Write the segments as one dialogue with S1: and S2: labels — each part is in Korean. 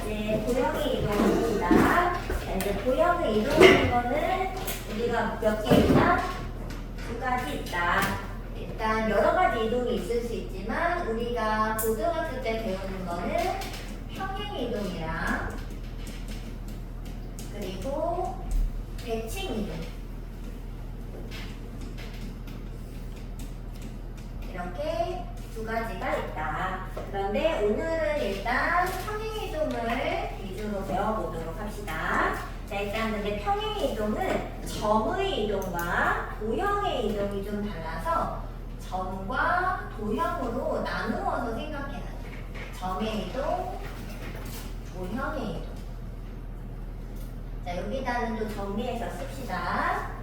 S1: 이제 도형의 이동입니다. 자, 이제 도형의 이동하는 거는 우리가 몇 개 있나? 두 가지 있다. 일단 여러 가지 이동이 있을 수 있지만 우리가 고등학교 때 배우는 거는 평행 이동이랑 그리고 대칭 이동 이렇게 두 가지가 있다. 그런데 오늘은 일단 평행 이동을 위주로 배워보도록 합시다. 자, 일단 근데 평행 이동은 점의 이동과 도형의 이동이 좀 달라서 점과 도형으로 나누어서 생각해야 돼. 점의 이동, 도형의 이동. 자, 여기다는 또 정리해서 씁시다.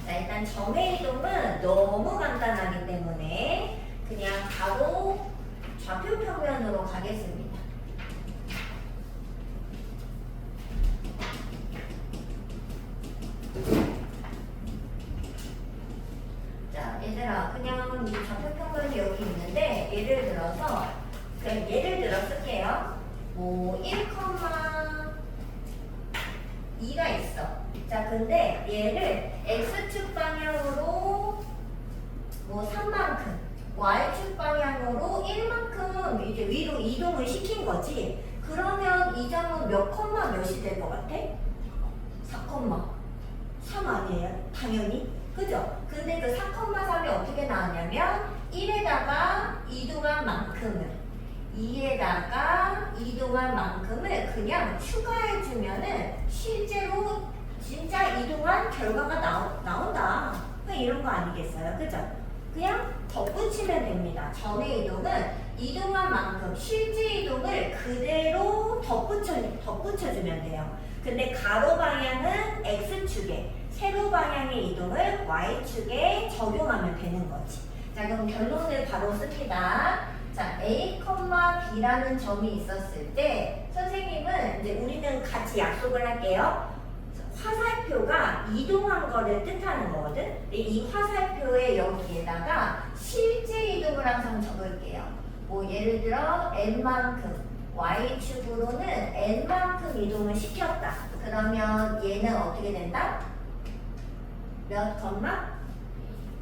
S1: 자, 일단 점의 이동은 너무 간단하기 때문에 그냥 바로 좌표 평면으로 가겠습니다. 자, 얘들아, 그냥 이 좌표 평면이 여기 있는데 예를 들어서 그냥 예를 들어 쓸게요. 뭐 1,2가 있어. 자, 근데 얘를 x축 방향으로 뭐 3만큼, y축 방향으로 1만큼 이제 위로 이동을 시킨 거지. 그러면 이 점은 몇 컴마 몇이 될 것 같아? 4컴마 3 아니에요? 당연히. 그죠? 근데 그 4,3이 어떻게 나왔냐면 1에다가 이동한 만큼을 2에다가 이동한 만큼을 그냥 추가해주면은 실제로 진짜 이동한 결과가 나온다. 그냥 이런 거 아니겠어요? 그죠? 그냥 덧붙이면 됩니다. 점의 이동은 이동한 만큼 실제 이동을 그대로 덧붙여주면 돼요. 근데 가로 방향은 X축에, 세로 방향의 이동을 Y축에 적용하면 되는 거지. 자, 그럼 결론을 바로 씁니다. 자, A, B라는 점이 있었을 때 선생님은 이제 우리는 같이 약속을 할게요. 화살표가 이동한 거를 뜻하는 거거든. 이 화살표의 여기에다가 실제 이동을 항상 적을게요. 뭐 예를 들어 n만큼 y축으로는 n만큼 이동을 시켰다. 그러면 얘는 어떻게 된다? 몇 컴마?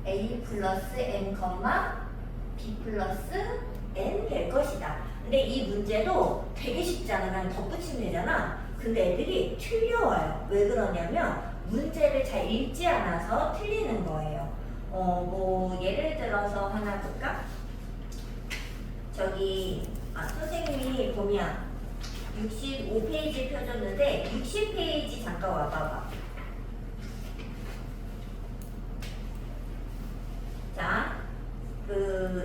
S1: a 플러스 n 컴마 b 플러스 n 될 것이다. 근데 이 문제도 되게 쉽잖아. 그냥 덧붙이면 되잖아. 근데 애들이 틀려와요. 왜 그러냐면 문제를 잘 읽지 않아서 틀리는 거예요. 뭐 예를 들어서 하나 볼까? 저기 선생님이 보면 65페이지 펴줬는데 60페이지 잠깐 와봐봐. 자,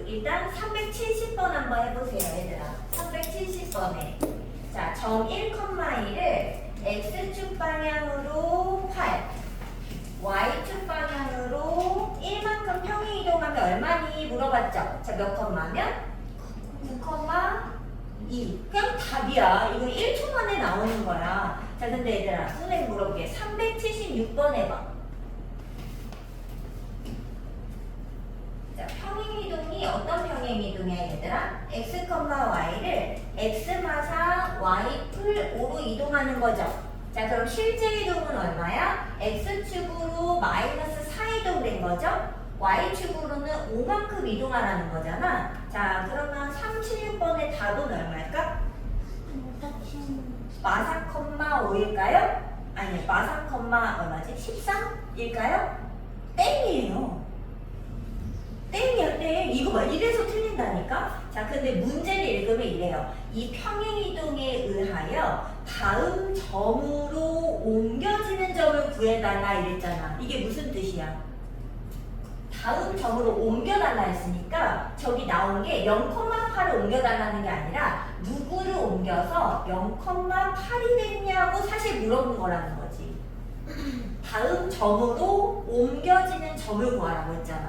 S1: 일단 370번 한번 해보세요, 얘들아. 370번에. 자, 점 1,1을 x축 방향으로 8, y축 방향으로 1만큼 평행 이동하면 얼마니 물어봤죠? 자, 몇 컴마면? 9,2. 그냥 답이야. 이거 1초 만에 나오는 거야. 자, 근데 얘들아, 선생님 물어볼게. 376번 해봐. 자, 평행이동이 어떤 평행이동이야 얘들아? x, y를 x마사 y 풀 5로 이동하는 거죠. 자, 그럼 실제 이동은 얼마야? x축으로 마이너스 4 이동된 거죠. y축으로는 5만큼 이동하라는 거잖아. 자, 그러면 376번의 답은 얼마일까? 마사 컴마 5일까요? 아니, 마사 컴마 얼마지? 13일까요? 땡이에요. 땡이야, 땡. 이거 봐. 이래서 틀린다니까? 자, 근데 문제를 읽으면 이래요. 이 평행이동에 의하여 다음 점으로 옮겨지는 점을 구해달라 이랬잖아. 이게 무슨 뜻이야? 다음 점으로 옮겨달라 했으니까 저기 나온 게 0,8을 옮겨달라는 게 아니라 누구를 옮겨서 0,8이 됐냐고 사실 물어본 거라는 거지. 다음 점으로 옮겨지는 점을 구하라고 했잖아.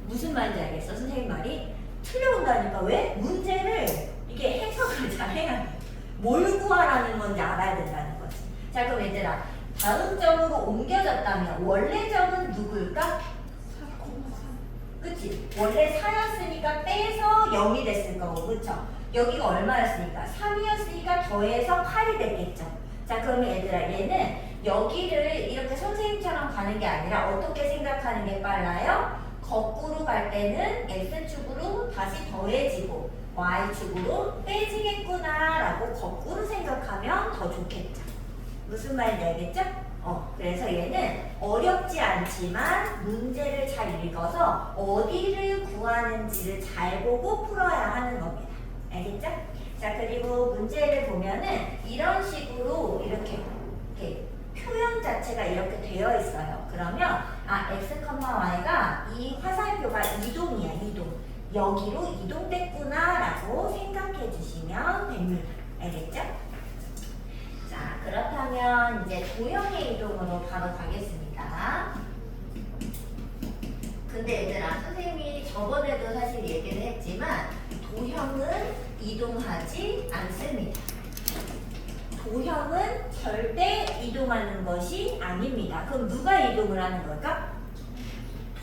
S1: 무슨 말인지 알겠어? 선생님 말이 틀려온다니까. 왜? 문제를 이게 해석을 잘 해야 돼. 뭘 구하라는 건지 알아야 된다는 거지. 자, 그럼 얘들아, 다음 점으로 옮겨졌다면 원래 점은 누구일까? 그치? 원래 4였으니까 빼서 0이 됐을 거고, 그쵸? 여기가 얼마였으니까? 3이었으니까 더해서 8이 됐겠죠. 자, 그러면 얘들아, 얘는 여기를 이렇게 선생님처럼 가는 게 아니라 어떻게 생각하는 게 빨라요? 거꾸로 갈 때는 x축으로 다시 더해지고 y축으로 빼지겠구나 라고 거꾸로 생각하면 더 좋겠죠. 무슨 말인지 알겠죠? 그래서 얘는 어렵지 않지만 문제를 잘 읽어서 어디를 구하는지를 잘 보고 풀어야 하는 겁니다. 알겠죠? 자, 그리고 문제를 보면은 이런 식으로 이렇게 표현 자체가 이렇게 되어 있어요. 그러면 x, y가 이 화살표가 이동이야, 이동. 여기로 이동됐구나 라고 생각해 주시면 됩니다. 알겠죠? 자, 그렇다면 이제 도형의 이동으로 바로 가겠습니다. 근데 얘들아, 선생님이 저번에도 사실 얘기를 했지만 도형은 이동하지 않습니다. 도형은 절대 이동하는 것이 아닙니다. 그럼 누가 이동을 하는 걸까?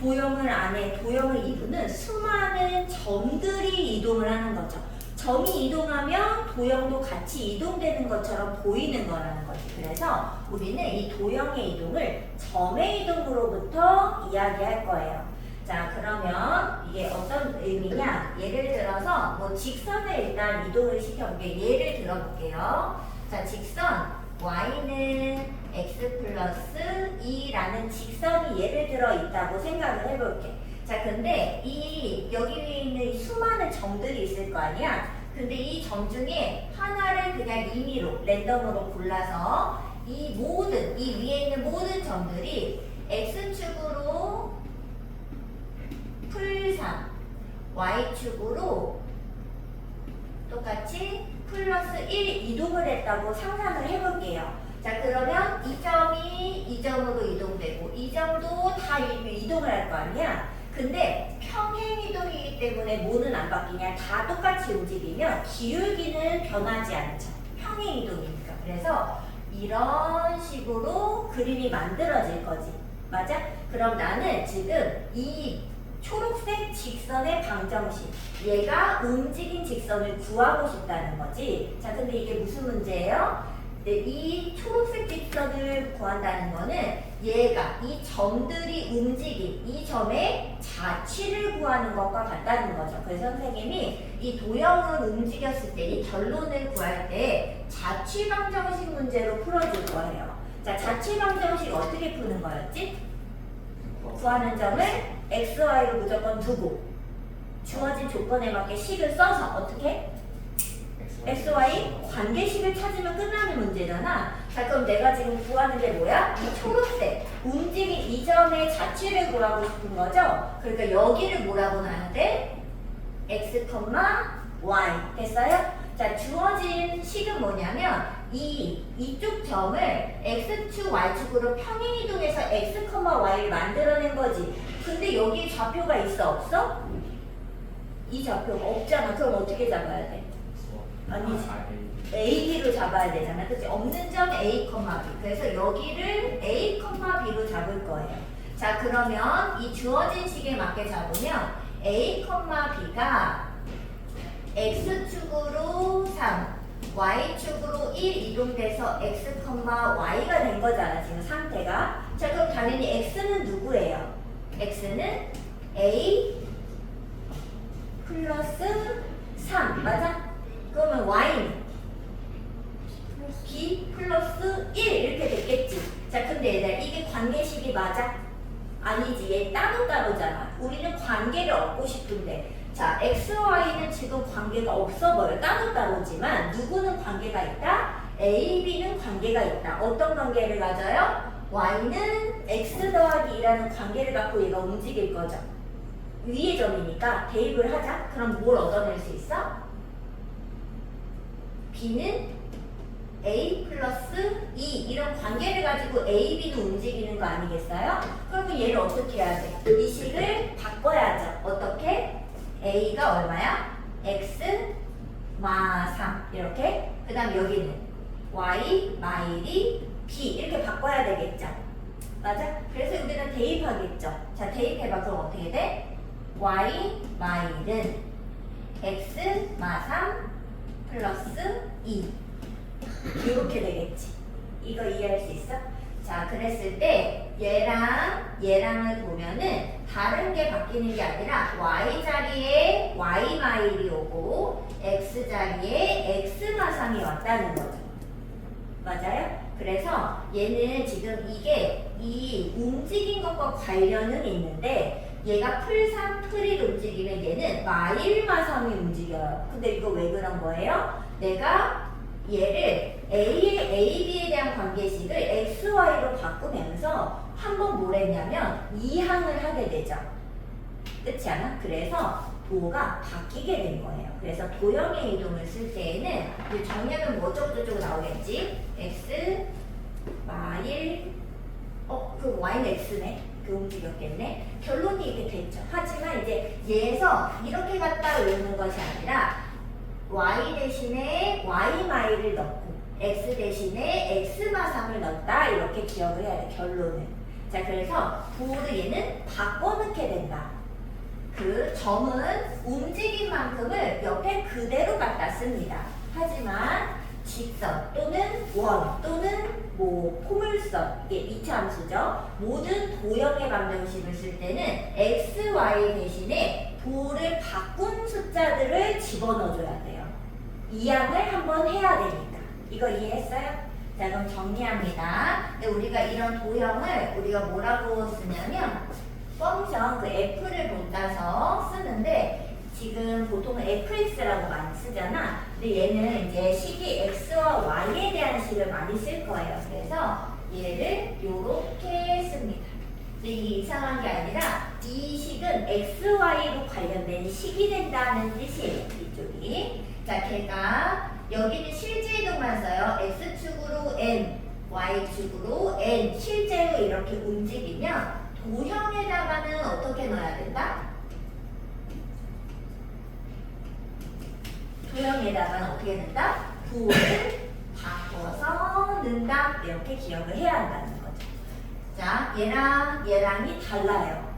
S1: 도형을 이루는 수많은 점들이 이동을 하는 거죠. 점이 이동하면 도형도 같이 이동되는 것처럼 보이는 거라는 거지. 그래서 우리는 이 도형의 이동을 점의 이동으로부터 이야기할 거예요. 자, 그러면 이게 어떤 의미냐? 예를 들어서 뭐 직선을 일단 이동을 시켜볼게요. 예를 들어볼게요. 자, 직선 y는 x 플러스 2라는 직선이 예를 들어 있다고 생각을 해볼게. 자, 근데 여기 위에 있는 이 수많은 점들이 있을 거 아니야? 근데 이 점 중에 하나를 그냥 임의로 랜덤으로 골라서 이 위에 있는 모든 점들이 x축으로 풀 3, y축으로 똑같이 플러스 1 이동을 했다고 상상을 해볼게요. 자, 그러면 이 점이 이 점으로 이동되고 이 점도 다 이동을 할 거 아니야? 근데 평행 이동이기 때문에 뭐는 안 바뀌냐? 다 똑같이 움직이면 기울기는 변하지 않죠. 평행 이동이니까. 그래서 이런 식으로 그림이 만들어질 거지. 맞아? 그럼 나는 지금 이 초록색 직선의 방정식, 얘가 움직인 직선을 구하고 싶다는 거지. 자, 근데 이게 무슨 문제예요? 네, 이 초록색 직선을 구한다는 거는 얘가 이 점들이 움직인 이 점의 자취를 구하는 것과 같다는 거죠. 그래서 선생님이 이 도형을 움직였을 때 이 결론을 구할 때 자취 방정식 문제로 풀어줄 거예요. 자, 자취 방정식 어떻게 푸는 거였지? 구하는 점을 x, y로 무조건 두고 주어진 조건에 맞게 식을 써서 어떻게? x, y 관계식을 찾으면 끝나는 문제잖아. 자, 그럼 내가 지금 구하는 게 뭐야? 이 초록색 움직인 이 점의 자취를 구하고 싶은 거죠? 그러니까 여기를 뭐라고 놔야 돼? x, y 됐어요? 자, 주어진 식은 뭐냐면 이쪽 점을 x축, y축으로 평행 이동해서 x, y를 만들어낸 거지. 근데 여기에 좌표가 있어, 없어? 이 좌표가 없잖아. 그럼 어떻게 잡아야 돼? 아니지. A, B로 잡아야 되잖아. 그치? 없는 점 A, B. 그래서 여기를 A, B로 잡을 거예요. 자, 그러면 이 주어진 식에 맞게 잡으면 A, B가 X축으로 3, Y축으로 1 이동돼서 X, Y가 된 거잖아, 지금 상태가. 자, 그럼 당연히 X는 누구예요? X는 A 플러스 3, 맞아? 그러면 Y는 B 플러스 1 이렇게 됐겠지. 자, 근데 얘들아, 이게 관계식이 맞아? 아니지, 얘 따로따로잖아. 우리는 관계를 얻고 싶은데, 자, x, y는 지금 관계가 없어 보여. 따로따로지만 누구는 관계가 있다? a, b는 관계가 있다. 어떤 관계를 가져요? y는 x 더하기 2라는 관계를 갖고 얘가 움직일 거죠. 위의 점이니까 대입을 하자. 그럼 뭘 얻어낼 수 있어? b는 a 플러스 2 이런 관계를 가지고 a, b는 움직이는 거 아니겠어요? 그러면 얘를 어떻게 해야 돼? 이 식을 바꿔야죠. 어떻게? a가 얼마야? x, 마 3 이렇게. 그 다음 여기는 y, 마일이 b 이렇게 바꿔야 되겠죠. 맞아? 그래서 여기는 대입하겠죠. 자, 대입해봐. 그럼 어떻게 돼? y, 마일은 x, 마 3, 플러스 2 이렇게 되겠지. 이거 이해할 수 있어? 자, 그랬을 때 얘랑 얘랑을 보면은 다른 게 바뀌는 게 아니라 y 자리에 y 마일이 오고 x 자리에 x 마상이 왔다는 거죠. 맞아요? 그래서 얘는 지금 이게 이 움직인 것과 관련은 있는데 얘가 풀3, 풀1 움직이면 얘는 마일 마상이 움직여요. 근데 이거 왜 그런 거예요? 내가 얘를 A, B에 대한 관계식을 X, Y로 바꾸면서 한번 뭘 했냐면 이항을 하게 되죠. 그렇지 않아? 그래서 도가 바뀌게 된 거예요. 그래서 도형의 이동을 쓸 때에는 정의하면 뭐 어쩌고저쩌고 나오겠지? X, 마일, 그 Y는 X네. 그 움직였겠네. 결론이 이렇게 됐죠. 하지만 이제 얘에서 이렇게 갖다 외우는 것이 아니라 y 대신에 y 마일을 넣고 x 대신에 x 마상을 넣었다 이렇게 기억을 해야 돼. 결론은. 자, 그래서 도를 얘는 바꿔넣게 된다. 그 점은 움직인 만큼을 옆에 그대로 갖다 씁니다. 하지만 직선 또는 원 또는 뭐 포물선 이게 2차 함수죠. 모든 도형의 방정식을 쓸 때는 x, y 대신에 도를 바꾼 숫자들을 집어넣어줘야 돼요. 이항을 한번 해야 되니까. 이거 이해했어요? 자, 그럼 정리합니다. 근데 우리가 이런 도형을 우리가 뭐라고 쓰냐면 펑션 그 f를 본따서 쓰는데 지금 보통은 fx라고 많이 쓰잖아. 근데 얘는 이제 식이 x와 y에 대한 식을 많이 쓸 거예요. 그래서 얘를 요렇게 씁니다. 근데 이게 이상한 게 아니라 이 식은 x, y로 관련된 식이 된다는 뜻이에요. 이쪽이. 자, 걔가 여기는 실제 이동만 써요. x축으로 n, y축으로 n 실제로 이렇게 움직이면 도형에다가는 어떻게 넣어야 된다? 도형에다가는 어떻게 된다? 도를 바꿔서 넣는다. 이렇게 기억을 해야 한다는 거죠. 자, 얘랑이 달라요.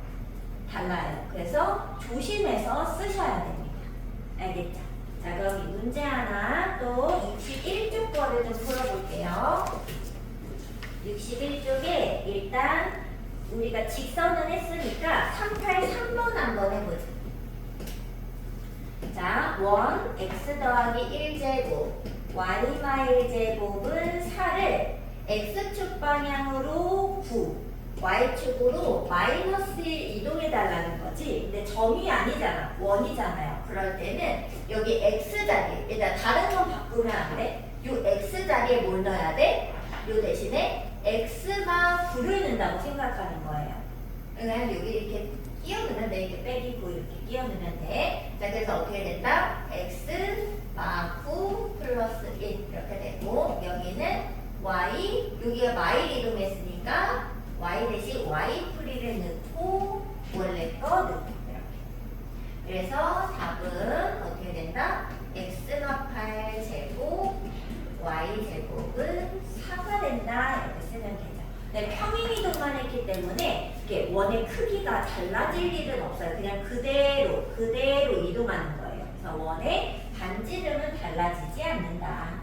S1: 그래서 조심해서 쓰셔야 됩니다. 알겠죠? 자, 그럼 이 문제 하나 또 61쪽 거를 좀 풀어볼게요. 61쪽에 일단 우리가 직선은 했으니까 383번 한번 해보자. 자, 원 x 더하기 1제곱 y 마일 제곱은 4를 x축 방향으로 9 y축으로 마이너스 1 이동해달라는 거지. 근데 점이 아니잖아. 원이잖아요. 그럴 때는 여기 x자리 일단 다른 건 바꾸면 안 돼. 요 x자리에 뭘 넣어야 돼? 요 대신에 x가 9를 넣는다고 생각하는 거예요. 그냥 여기 이렇게 끼워 넣으면 돼. 이렇게 빼기고 이렇게 끼워 넣으면 돼. 자, 그래서 어떻게 된다? x 마 9 플러스 1 이렇게 되고 여기는 y 여기가 마일 이동했으니까 y 대신 y 풀이를 넣고 원래 거 넣고 이렇게. 그래서 답은 어떻게 된다? x가 8제곱 y 제곱은 4가 된다 이렇게 쓰면 되죠. 네, 평행 이동만 했기 때문에 이게 원의 크기가 달라질 일은 없어요. 그냥 그대로 이동하는 거예요. 그래서 원의 반지름은 달라지지 않는다.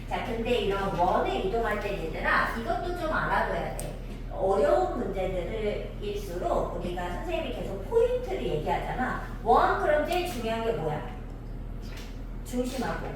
S1: 자, 근데 이런 원을 이동할 때 얘들아 이것도 좀 알아둬야 돼. 어려운 문제들일수록 우리가 선생님이 계속 포인트를 얘기하잖아. 원 그럼 제일 중요한 게 뭐야? 중심하고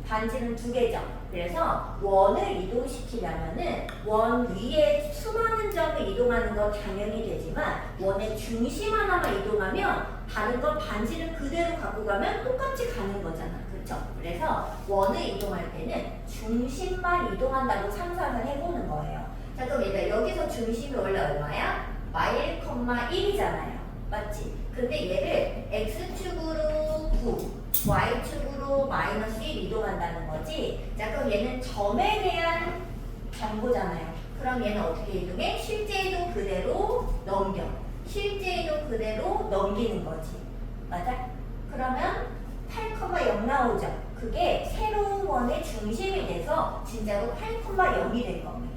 S1: 반지름 2개죠. 그래서 원을 이동시키려면은 원 위에 수많은 점을 이동하는 건 당연히 되지만 원의 중심 하나만 이동하면 다른 건 반지름 그대로 갖고 가면 똑같이 가는 거잖아. 그렇죠? 그래서 원을 이동할 때는 중심만 이동한다고 상상을 해보는 거예요. 자, 그럼 일단 여기서 중심이 원래 얼마야? 마일, 1이잖아요. 맞지? 근데 얘를 x축으로 9, y축으로 마이너스 1 이동한다는 거지. 자, 그럼 얘는 점에 대한 정보잖아요. 그럼 얘는 어떻게 이동해? 실제 이동 그대로 넘겨. 실제 이동 그대로 넘기는 거지. 맞아? 그러면 8,0 나오죠. 그게 새로운 원의 중심이 돼서 진짜로 8,0이 될 겁니다.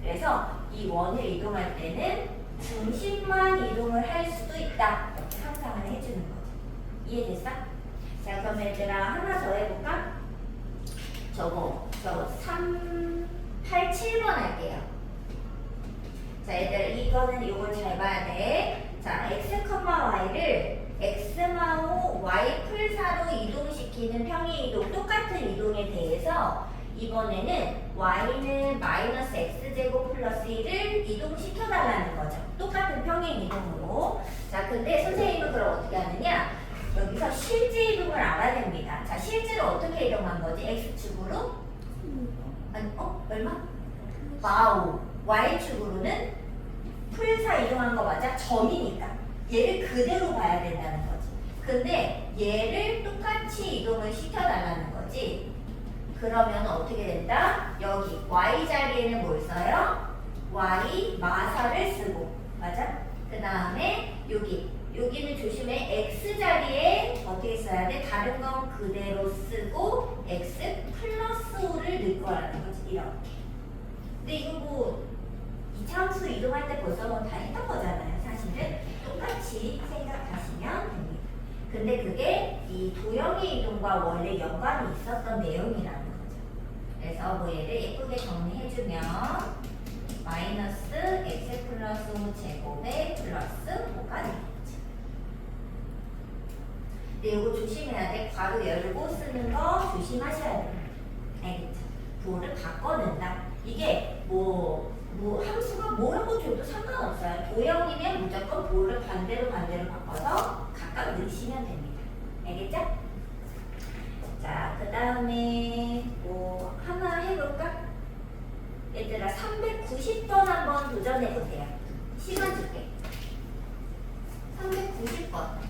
S1: 그래서 이 원을 이동할 때는 중심만 이동을 할 수도 있다. 이렇게 상상을 해주는 거죠. 이해됐어? 자, 그럼 얘들아 하나 더 해볼까? 이거는 이걸 잘 봐야 돼. 자, x, y를 x마오 y 풀사로 이동시키는 평행 이동, 똑같은 이동에 대해서 이번에는 y는 마이너스 x제곱 플러스 1을 이동시켜달라는 거죠. 똑같은 평행 이동으로. 자, 근데 선생님은 그럼 어떻게 하느냐? 여기서 실제 이동을 알아냅니다. 자, 실제로 어떻게 이동한 거지? x축으로? 아니, 얼마? 와우. y축으로는 풀사 이동한 거 맞아? 점이니까. 얘를 그대로 봐야 된다는 거지. 근데 얘를 똑같이 이동을 시켜달라는 거지. 그러면 어떻게 된다? 여기 y 자리에는 뭘 써요? y 마사를 쓰고. 맞아? 그 다음에 여기는 조심해. x 자리에 어떻게 써야 돼? 다른 건 그대로 쓰고 x 플러스 5를 넣을 거라는 거지. 이렇게. 근데 이거 뭐 이차함수 이동할 때 벌써 뭐 다 했던 거잖아요. 사실은 똑같이 생각하시면 됩니다. 근데 그게 이 도형의 이동과 원래 연관이 있었던 내용이라는 거죠. 그래서 뭐 얘를 예쁘게 정리해주면 마이너스 x 플러스 5 제곱에 플러스 5가 되겠죠. 근데 이거 조심해야 돼. 괄호 열고 쓰는 거 조심하셔야 돼요. 알겠죠? 부호를 바꿔낸다. 이게 뭐 함수가 뭐라고 줘도 상관없어요. 도형이면 무조건 부호를 반대로 바꿔서 각각 넣으시면 됩니다. 알겠죠? 자, 그 다음에 뭐 하나 해볼까? 얘들아 390번 한번 도전해보세요. 시간 줄게. 390번.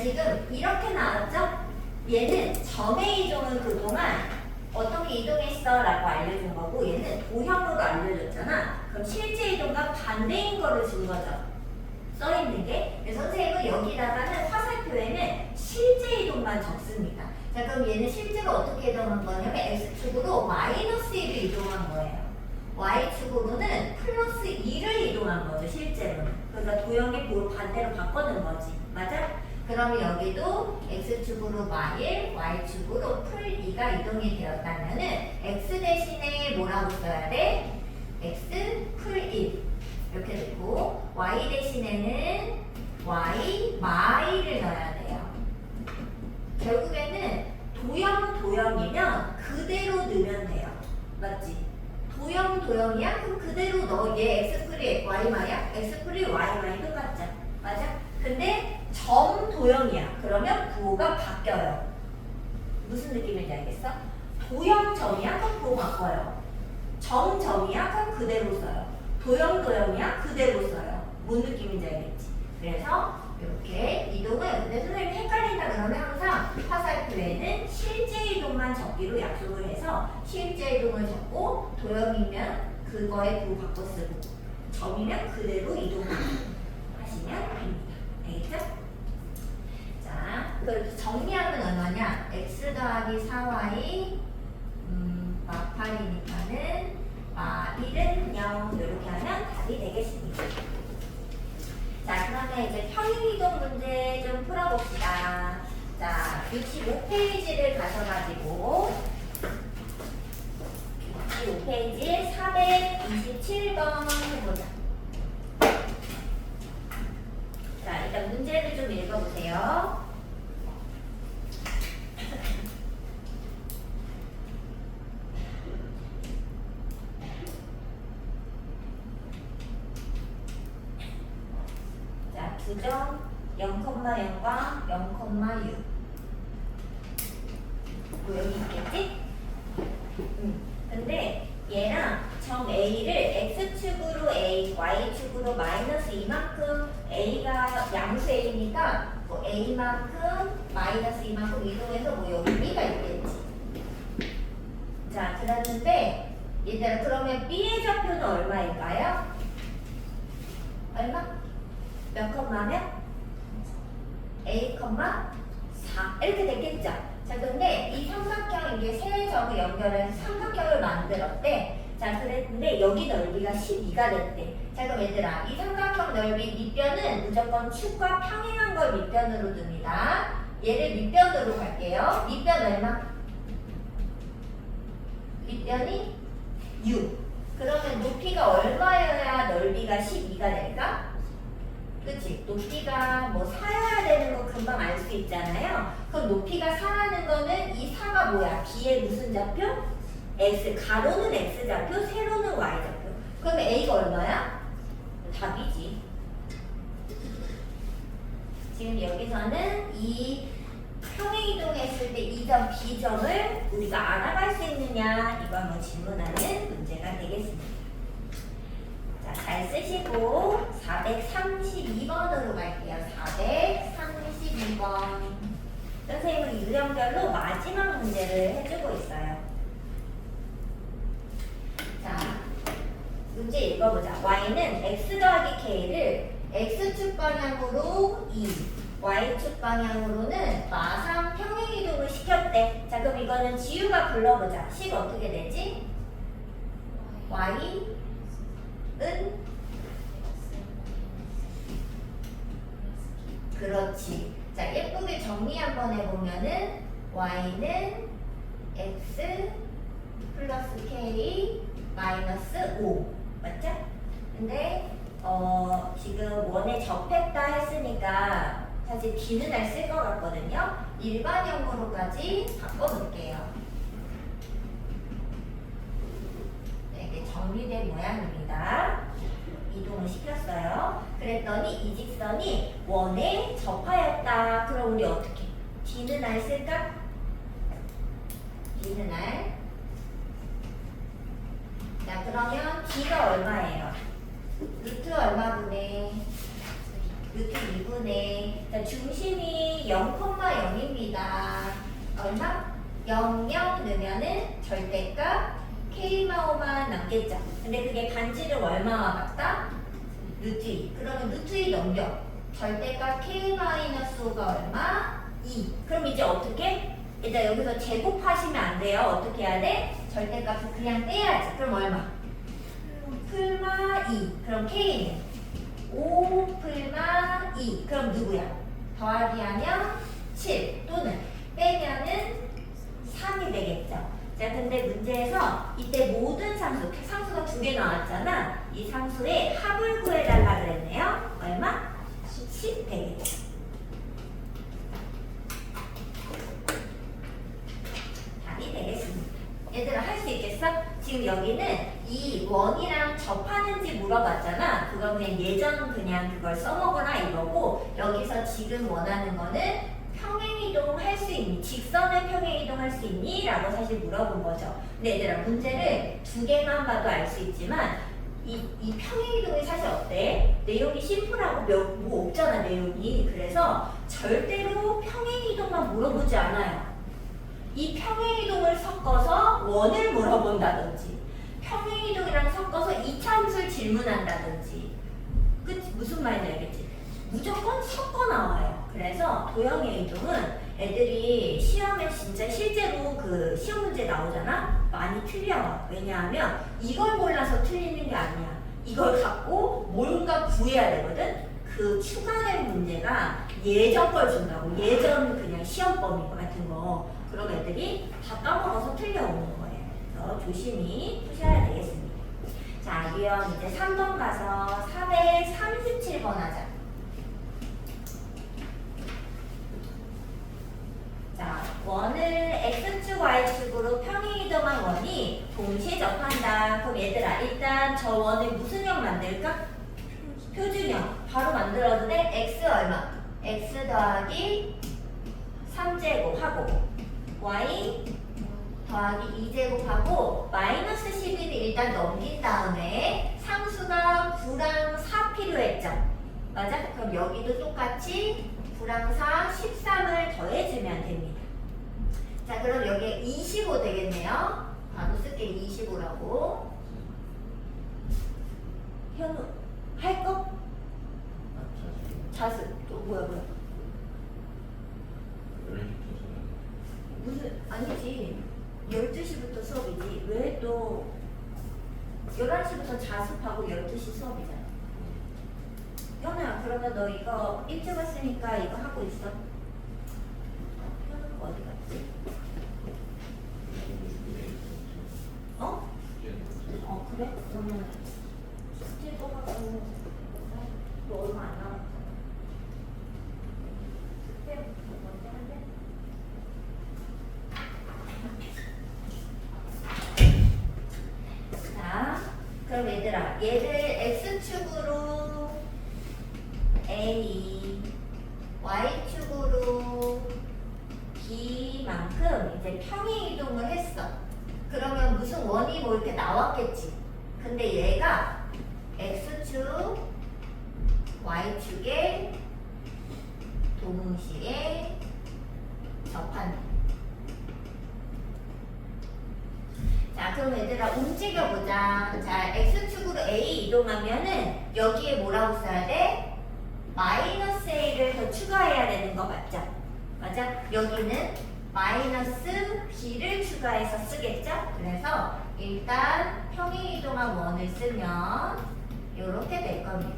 S1: 지금 이렇게 나왔죠? 얘는 점의 이동은 그동안 어떻게 이동했어? 라고 알려준 거고 얘는 도형으로 알려줬잖아. 그럼 실제 이동과 반대인 거를 준 거죠. 써있는 게. 그래서 선생님은 여기다가는 화살표에는 실제 이동만 적습니다. 자, 그럼 얘는 실제로 어떻게 이동한 거냐면 x축으로 마이너스 1을 이동한 거예요. y축으로는 플러스 2를 이동한 거죠. 실제로는. 그러니까 도형의 부호를 반대로 바꿔놓은 거지. 맞아? 그러면 여기도 x축으로 마일, y축으로 풀 2가 이동이 되었다면은 x 대신에 뭐라고 써야 돼? x 풀 1 이렇게 되고 y 대신에는 y 마일을 넣어야 돼요. 결국에는 도형이면 그대로 넣으면 돼요. 맞지? 도형이야? 그럼 그대로 넣어. 얘 x 풀이 y 마야? x 풀이 y 마이 똑같죠? 맞아? 근데 점 도형이야. 그러면 부호가 바뀌어요. 무슨 느낌인지 알겠어? 도형점이야? 그럼 부호 바꿔요. 점이야? 그럼 그대로 써요. 도형이야? 그대로 써요. 뭔 느낌인지 알겠지? 그래서 이렇게 이동을 근데 선생님이 헷갈린다 그러면 항상 화살표에는 실제 이동만 적기로 약속을 해서 실제 이동을 적고 도형이면 그거에 부호 바꿔 쓰고 점이면 그대로 이동하시면 됩니다. 알겠죠? 자, 그래서 정리하면 얼마냐? x 더하기 4y 마8이니까는 마1은 0 이렇게 하면 답이 되겠습니다. 자, 그러면 이제 평행이동 문제 좀 풀어봅시다. 자, 65페이지를 가셔가지고 65페이지 427번 해보자. 부정 0,0과 0,6 뭐 여기 있겠지? 근데 얘랑 점 A를 X축으로 A, Y축으로 마이너스 이만큼 A가 양수 A니까 뭐 A만큼 마이너스 이만큼 이동해서 뭐 여기 B가 있겠지. 자, 그랬는데 얘들아 그러면 B의 좌표는 얼마일까요? 얼마? 몇 컴마면? A, 4 이렇게 됐겠죠? 자, 근데 이 삼각형 이게 세 점을 연결해서 삼각형을 만들었대. 자, 그랬는데 여기 넓이가 12가 됐대. 자, 그럼 얘들아 이 삼각형 넓이 밑변은 무조건 축과 평행한 걸 밑변으로 둡니다. 얘를 밑변으로 갈게요. 밑변 얼마? 밑변이 6. 그러면 높이가 얼마여야 넓이가 12가 될까? 그치? 높이가 뭐 4여야 되는 거 금방 알 수 있잖아요. 그럼 높이가 4라는 거는 이 4가 뭐야? B의 무슨 좌표? X. 가로는 X 좌표, 세로는 Y 좌표. 그러면 A가 얼마야? 답이지. 지금 여기서는 이 평행이동했을 때 이 점 B점을 우리가 알아갈 수 있느냐 이거 한번 질문하는 문제가 되겠습니다. 자, 잘 쓰시고 432번으로 갈게요. 432번. 선생님은 유형별로 마지막 문제를 해주고 있어요. 자, 문제 읽어보자. Y는 X 더하기 K를 X축 방향으로 2, Y축 방향으로는 마상 평행이동을 시켰대. 자, 그럼 이거는 지우가 불러보자. 식 어떻게 되지? Y은 그렇지. 자, 예쁘게 정리 한번 해보면은 Y는 X 플러스 K 마이너스 5 맞죠? 근데 지금 원에 접했다 했으니까 사실 D는 알 쓸 것 같거든요. 일반형으로까지 바꿔놓을게요. 네, 이게 정리된 모양입니다. 이동을 시켰어요. 그랬더니 이 직선이 원에 접하였다. 그럼 우리 어떻게? D는 알 쓸까? D는 알. 자, 그러면 D가 얼마예요? 루트 얼마분의? 루트 2분의. 자, 중심이 0,0입니다. 얼마? 0, 0 넣으면은 절대값 K마오만 남겠죠. 근데 그게 반지름 얼마와 같다? 루트 2. 그러면 루트 2 넘겨. 절대값 K-5가 얼마? 2. 그럼 이제 어떻게? 일단 여기서 제곱하시면 안 돼요. 어떻게 해야 돼? 절대값을 그냥 떼야지. 그럼 얼마? 풀마 2. 그럼 K는 5 풀마 2. 그럼 누구야? 더하기 하면 7 또는 빼면은 3이 되겠죠. 자, 근데 문제에서 이때 모든 상수가 두 개 나왔잖아. 이 상수의 합을 구해달라 그랬네요. 얼마? 10 되겠죠. 답이 되겠습니다. 얘들아 할 수 있겠어? 지금 여기는 이 원이랑 접하는지 물어봤잖아. 그거 그냥 예전 그냥 그걸 써먹어라 이거고, 여기서 지금 원하는 거는 평행이동 할 수 있니? 직선을 평행이동 할 수 있니? 라고 사실 물어본 거죠. 근데 얘들아 문제를 두 개만 봐도 알 수 있지만 이 평행이동이 사실 어때? 내용이 심플하고 뭐 없잖아 내용이. 그래서 절대로 평행이동만 물어보지 않아요. 이 평행이동을 섞어서 원을 물어본다든지 평행이동이랑 섞어서 이차함수를 질문한다든지 무슨 말인지 알겠지? 무조건 섞어 나와요. 그래서 도형의 이동은 애들이 시험에 진짜 실제로 그 시험 문제 나오잖아? 많이 틀려. 왜냐하면 이걸 몰라서 틀리는 게 아니야. 이걸 갖고 뭔가 구해야 되거든? 그 추가된 문제가 예전 걸 준다고. 예전 그냥 시험 범위 같은 거. 그럼 애들이 다 까먹어서 틀려오는 거예요. 그래서 조심히 푸셔야 되겠습니다. 자, 유형 이제 3번 가서 437번 하자. 자, 원을 X축, Y축으로 평행이동한 원이 동시에 접한다. 그럼 얘들아 일단 저 원을 무슨 형 만들까? 표준형. 바로 만들어도 돼? x 얼마? x 더하기 3제곱 하고 y 더하기 2제곱 하고 마이너스 12를 일단 넘긴 다음에 상수가 9랑 4 필요했죠? 맞아? 그럼 여기도 똑같이 9랑 4, 13을 더해주면 됩니다. 자, 그럼 여기에 25 되겠네요. 바로 쓸게 25라고. 현우, 할 거? 자습. 또 뭐야? 무슨, 아니지. 12시부터 수업이지. 왜 또 11시부터 자습하고 12시 수업이잖아. 현우야, 그러면 너 이거 일찍 왔으니까 이거 하고 있어. 현우가 어디 갔지? 어? 그래? 그러면 숙제 또 하고 또 얼마 안 남았어. 숙제 먼저 한대? 자, 그럼 얘들아, 얘를 x축으로 A, y축으로 B만큼 이제 평행 이동을 했어. 그러면 무슨 원이 뭐 이렇게 나왔겠지. 근데 얘가 x축, y축에 동시에 접한다. 자, 그럼 얘들아 움직여보자. 자, x축으로 A 이동하면은 여기에 뭐라고 써야 돼? 마이너스 A를 더 추가해야 되는 거 맞죠? 맞아? 여기는 마이너스 B를 추가해서 쓰겠죠? 그래서 일단 평행 이동한 원을 쓰면 이렇게 될 겁니다.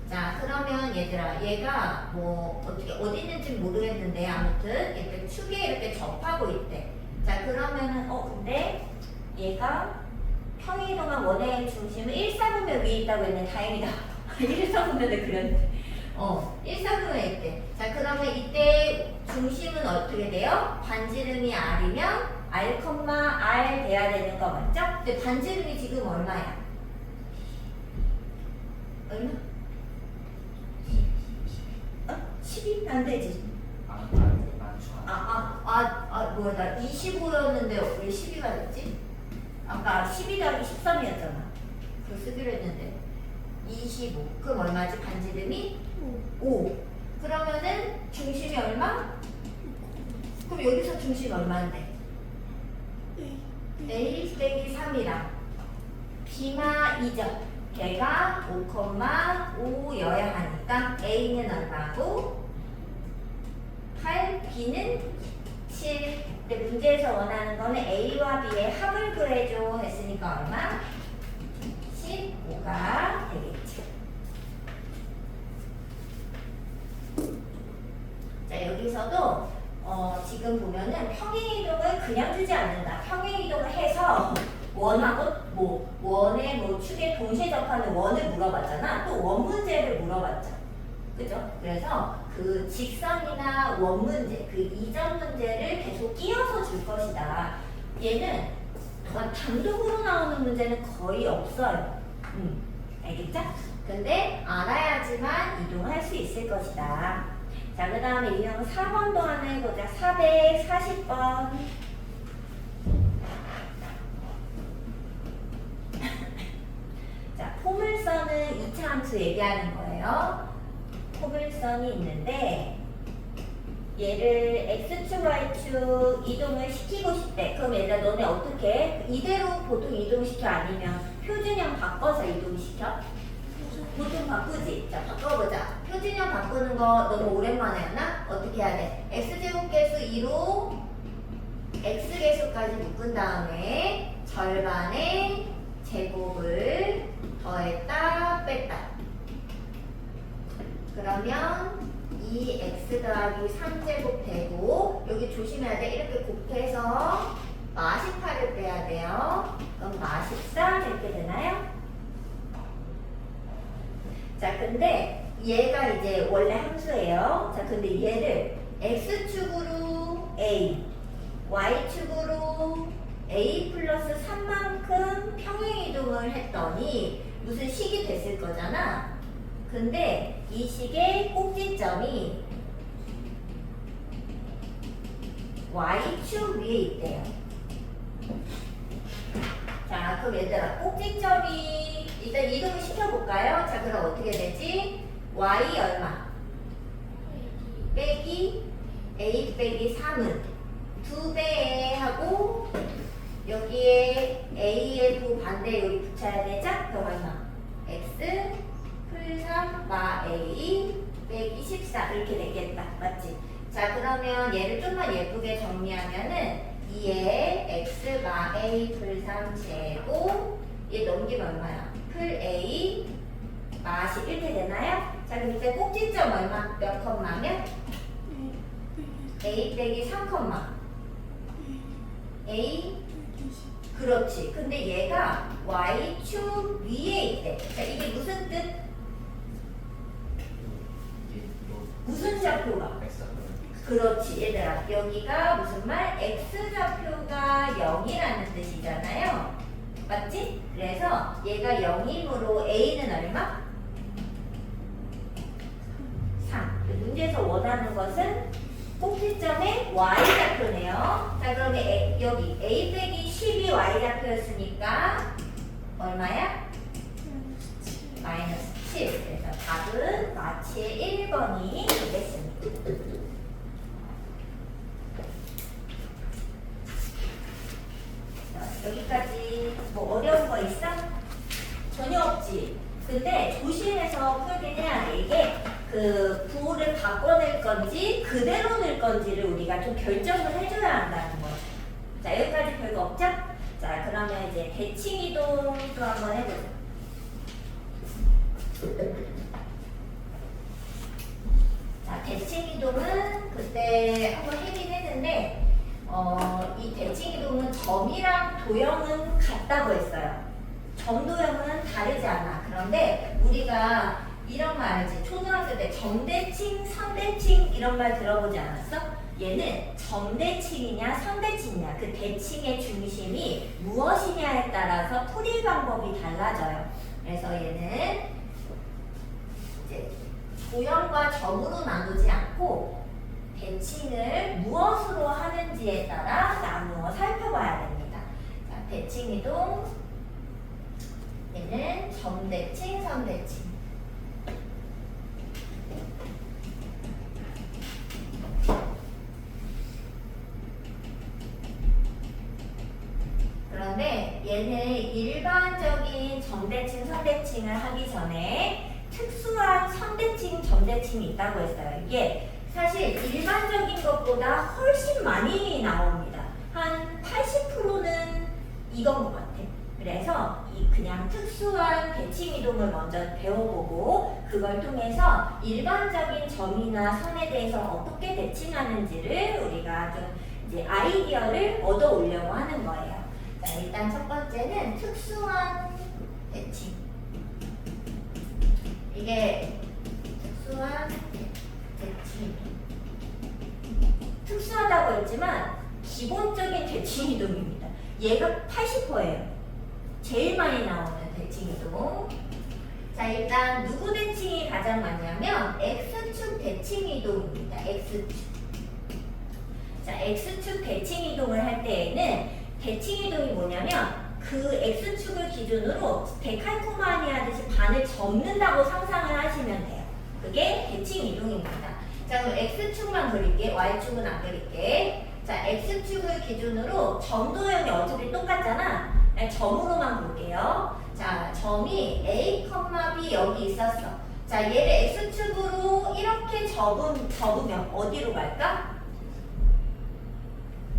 S1: 자, 그러면 얘들아, 얘가 뭐 어떻게 어디 있는지 모르겠는데 아무튼 이렇게 축에 이렇게 접하고 있대. 자, 그러면은 근데 얘가 평행 이동한 원의 중심은 1사분면 위에 있다고 했네. 다행이다. 1사분면에 그렸는데. 1사분면에 있대. 자, 그러면 이때 중심은 어떻게 돼요? 반지름이 R이면 R, R 돼야 되는 거 맞죠? 근데 반지름이 지금 얼마야? 얼마? 10이 안 되지. 뭐야, 나 25였는데 왜 12가 됐지? 아까 12 더하기 13이었잖아. 그거 쓰기로 했는데 25. 그럼 얼마지? 반지름이 5. 그러면은 중심이 얼마? 그럼 여기서 중심이 얼마인데? A 빼기 3이랑 B가 2죠. 걔가 5,5여야 하니까 A는 얼마고 8, B는 7. 근데 문제에서 원하는 거는 A와 B의 합을 구해줘 했으니까 얼마? 15가 되겠죠. 자, 여기서도 지금 보면은 평행 이동을 그냥 주지 않는다. 평행 이동을 해서 원하고 원의 축에 동시에 접하는 원을 물어봤잖아. 또 원 문제를 물어봤죠. 그죠? 그래서 그 직선이나 원 문제, 그 이전 문제를 계속 끼워서 줄 것이다. 얘는 단독으로 나오는 문제는 거의 없어요. 알겠죠? 근데 알아야지만 이동할 수 있을 것이다. 자, 그 다음에 유형 4번도 하나 해보자. 440번. 자, 포물선은 2차 함수 얘기하는 거예요. 포물선이 있는데 얘를 X축, Y축 이동을 시키고 싶대. 그럼 얘들아 너네 어떻게 해? 이대로 보통 이동시켜? 아니면 표준형 바꿔서 이동시켜? 보통 바꾸지? 자, 바꿔보자. 표준형 바꾸는 거 너무 오랜만에 했나? 어떻게 해야 돼? X제곱계수 2로 X계수까지 묶은 다음에 절반의 제곱을 더했다 뺐다. 그러면 2x 더하기 3제곱 되고 여기 조심해야 돼. 이렇게 곱해서 -8을 빼야 돼요. 그럼 -4 이렇게 되나요? 자, 근데 얘가 이제 원래 함수예요. 자, 근데 얘를 x축으로 a, y축으로 a 플러스 3만큼 평행이동을 했더니 무슨 식이 됐을 거잖아. 근데 이 식의 꼭지점이 y축 위에 있대요. 자, 그럼 얘들아, 꼭지점이 일단 이동을 시켜볼까요? 자, 그럼 어떻게 되지? y 얼마? 빼기 a 빼기 3은 2배 하고 여기에 a의 부반대 여기 붙여야 되죠? 그럼 얼마? x 풀 3 마 a 빼기 14 이렇게 되겠다. 맞지? 자, 그러면 얘를 좀만 예쁘게 정리하면은 2에 x 마 a 풀 3 제곱 얘 넘기면 얼마야? 풀 a 마시 이렇게 되나요? 자, 그럼 이제 꼭지점 얼마? 몇 컴마면? a 빼기 3 컴마 a 그렇지. 근데 얘가 y축 위에 있대. 자, 이게 무슨 뜻? 무슨 좌표가? 그렇지. 얘들아, 여기가 무슨 말? x좌표가 0이라는 뜻이잖아요. 맞지? 그래서 얘가 0이므로 a는 얼마? 3. 문제에서 원하는 것은 꼭지점의 y좌표네요. 자, 그러면 여기 a 빼기 10이 y좌표였으니까 얼마야? 마이너스 7. 그래서 답은 마치의 1번이 되겠습니다. 자, 여기까지 뭐 어려운 거 있어? 전혀 없지. 근데 조심해서 풀긴 해야 돼. 이게 그 부호를 바꿔낼 건지 그대로 낼 건지를 우리가 좀 결정을 해줘야 한다는 거죠. 자, 여기까지 별거 없죠? 자, 그러면 이제 대칭 이동도 한번 해보자. 자, 대칭 이동은 그때 한번 하긴 했는데 이 대칭 이동은 점이랑 도형은 같다고 했어요. 점 도형은 다르지 않아. 그런데 우리가 이런 말 알지? 초등학교 때 점대칭, 상대칭 이런 말 들어보지 않았어? 얘는 점대칭이냐 상대칭이냐 그 대칭의 중심이 무엇이냐에 따라서 풀이 방법이 달라져요. 그래서 얘는 이제 도형과 점으로 나누지 않고 대칭을 무엇으로 하는지에 따라 나누어 살펴봐야 됩니다. 자, 대칭 이동 얘는 점대칭, 선대칭. 그런데 얘는 일반적인 점대칭, 선대칭을 하기 전에 특수한 선대칭, 점대칭이 있다고 했어요. 이게 사실 일반적인 것보다 훨씬 많이 나옵니다. 한 80%는 이건 것 같아. 그래서 이 그냥 특수한 대칭 이동을 먼저 배워보고 그걸 통해서 일반적인 점이나 선에 대해서 어떻게 대칭하는지를 우리가 좀 이제 아이디어를 얻어 오려고 하는 거예요. 자, 일단 첫 번째는 특수한 대칭. 이게 특수한 대칭. 특수하다고 했지만 기본적인 대칭 이동입니다. 얘가 80%예요. 제일 많이 나오는 대칭 이동. 자, 일단 누구 대칭이 가장 많냐면 X축 대칭 이동입니다. X축. 자, X축 대칭 이동을 할 때에는 대칭 이동이 뭐냐면 그 X축을 기준으로 데칼코마니 하듯이 반을 접는다고 상상을 하시면 돼요. 그게 대칭 이동입니다. 자, 그럼 X축만 그릴게. Y축은 안 그릴게. 자, X축을 기준으로 점 도형이 어차피 똑같잖아. 점으로만 볼게요. 자, 점이 A, B 여기 있었어. 자, 얘를 X축으로 이렇게 접으면 어디로 갈까?